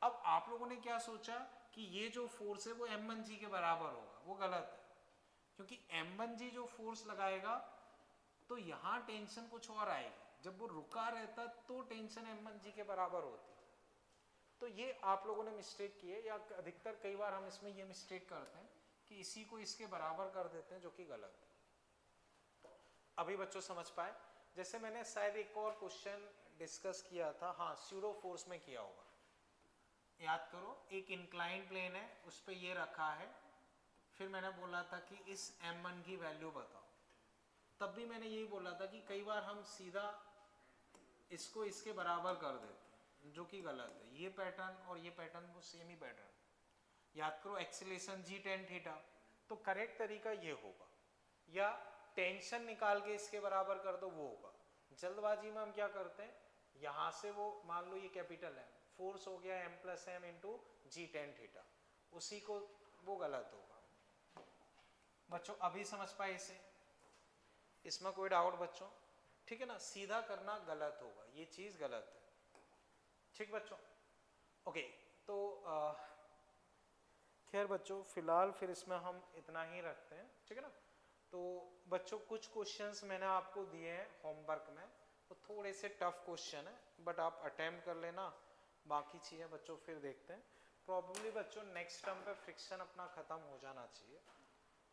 अब आप लोगों ने क्या सोचा कि ये जो फोर्स है वो M1G के बराबर होगा, वो गलत है, क्योंकि M1G जो फोर्स लगाएगा तो यहां टेंशन कुछ और आएगी, जब वो रुका रहता तो टेंशन M1G के बराबर होती। तो ये आप लोगों ने मिस्टेक की है, या अधिकतर कई बार हम इसमें ये मिस्टेक करते हैं कि इसी को इसके बराबर कर देते हैं, जो कि गलत है। अभी बच्चों समझ पाए? जैसे मैंने शायद एक और क्वेश्चन डिस्कस किया था, हाँ स्यूडो फोर्स में किया होगा, याद करो। एक इंक्लाइन प्लेन है, उस पर ये रखा है, फिर मैंने बोला था कि इस m1 की वैल्यू बताओ। तब भी मैंने यही बोला था कि कई बार हम सीधा इसको इसके बराबर कर देते हैं, जो कि गलत है। ये पैटर्न और ये पैटर्न को सेम ही पैटर्न, याद करो, एक्सीलरेशन जी टेन थीटा। तो करेक्ट तरीका ये होगा, या टेंशन निकाल के इसके बराबर कर दो, वो होगा। जल्दबाजी में हम क्या करते हैं, यहाँ से वो मान लो ये कैपिटल है, फोर्स हो गया m प्लस एम इंटू जी टेन थीटा, उसी को, वो गलत होगा। बच्चों अभी समझ पाए इसे? इसमें कोई डाउट बच्चों? ठीक है ना, सीधा करना गलत होगा, ये चीज गलत है। ठीक बच्चों, ओके। तो खैर बच्चों फिलहाल फिर इसमें हम इतना ही रखते हैं, ठीक है ना। तो बच्चों कुछ क्वेश्चंस मैंने आपको दिए हैं होमवर्क में, तो थोड़े से टफ क्वेश्चन है, बट आप अटेम्प्ट कर लेना। बाकी चीज़ें बच्चों फिर देखते हैं। प्रॉब्लली बच्चों नेक्स्ट टर्म पे फ्रिक्शन अपना ख़त्म हो जाना चाहिए,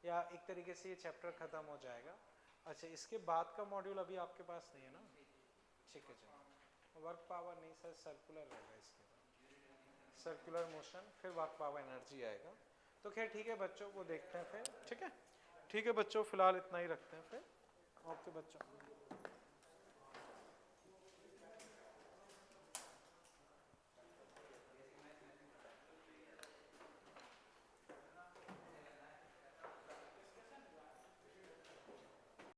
या एक तरीके से ये चैप्टर ख़त्म हो जाएगा। अच्छा, इसके बाद का मॉड्यूल अभी आपके पास नहीं है ना? ठीक है, चलो। वर्क पावर नहीं सर, सर्कुलर रहेगा इसके बाद, सर्कुलर मोशन, फिर वर्क पावर एनर्जी आएगा। तो खैर ठीक है बच्चों, वो देखते हैं फिर। ठीक है, ठीक है बच्चों, फिलहाल इतना ही रखते हैं फिर। ओके बच्चों।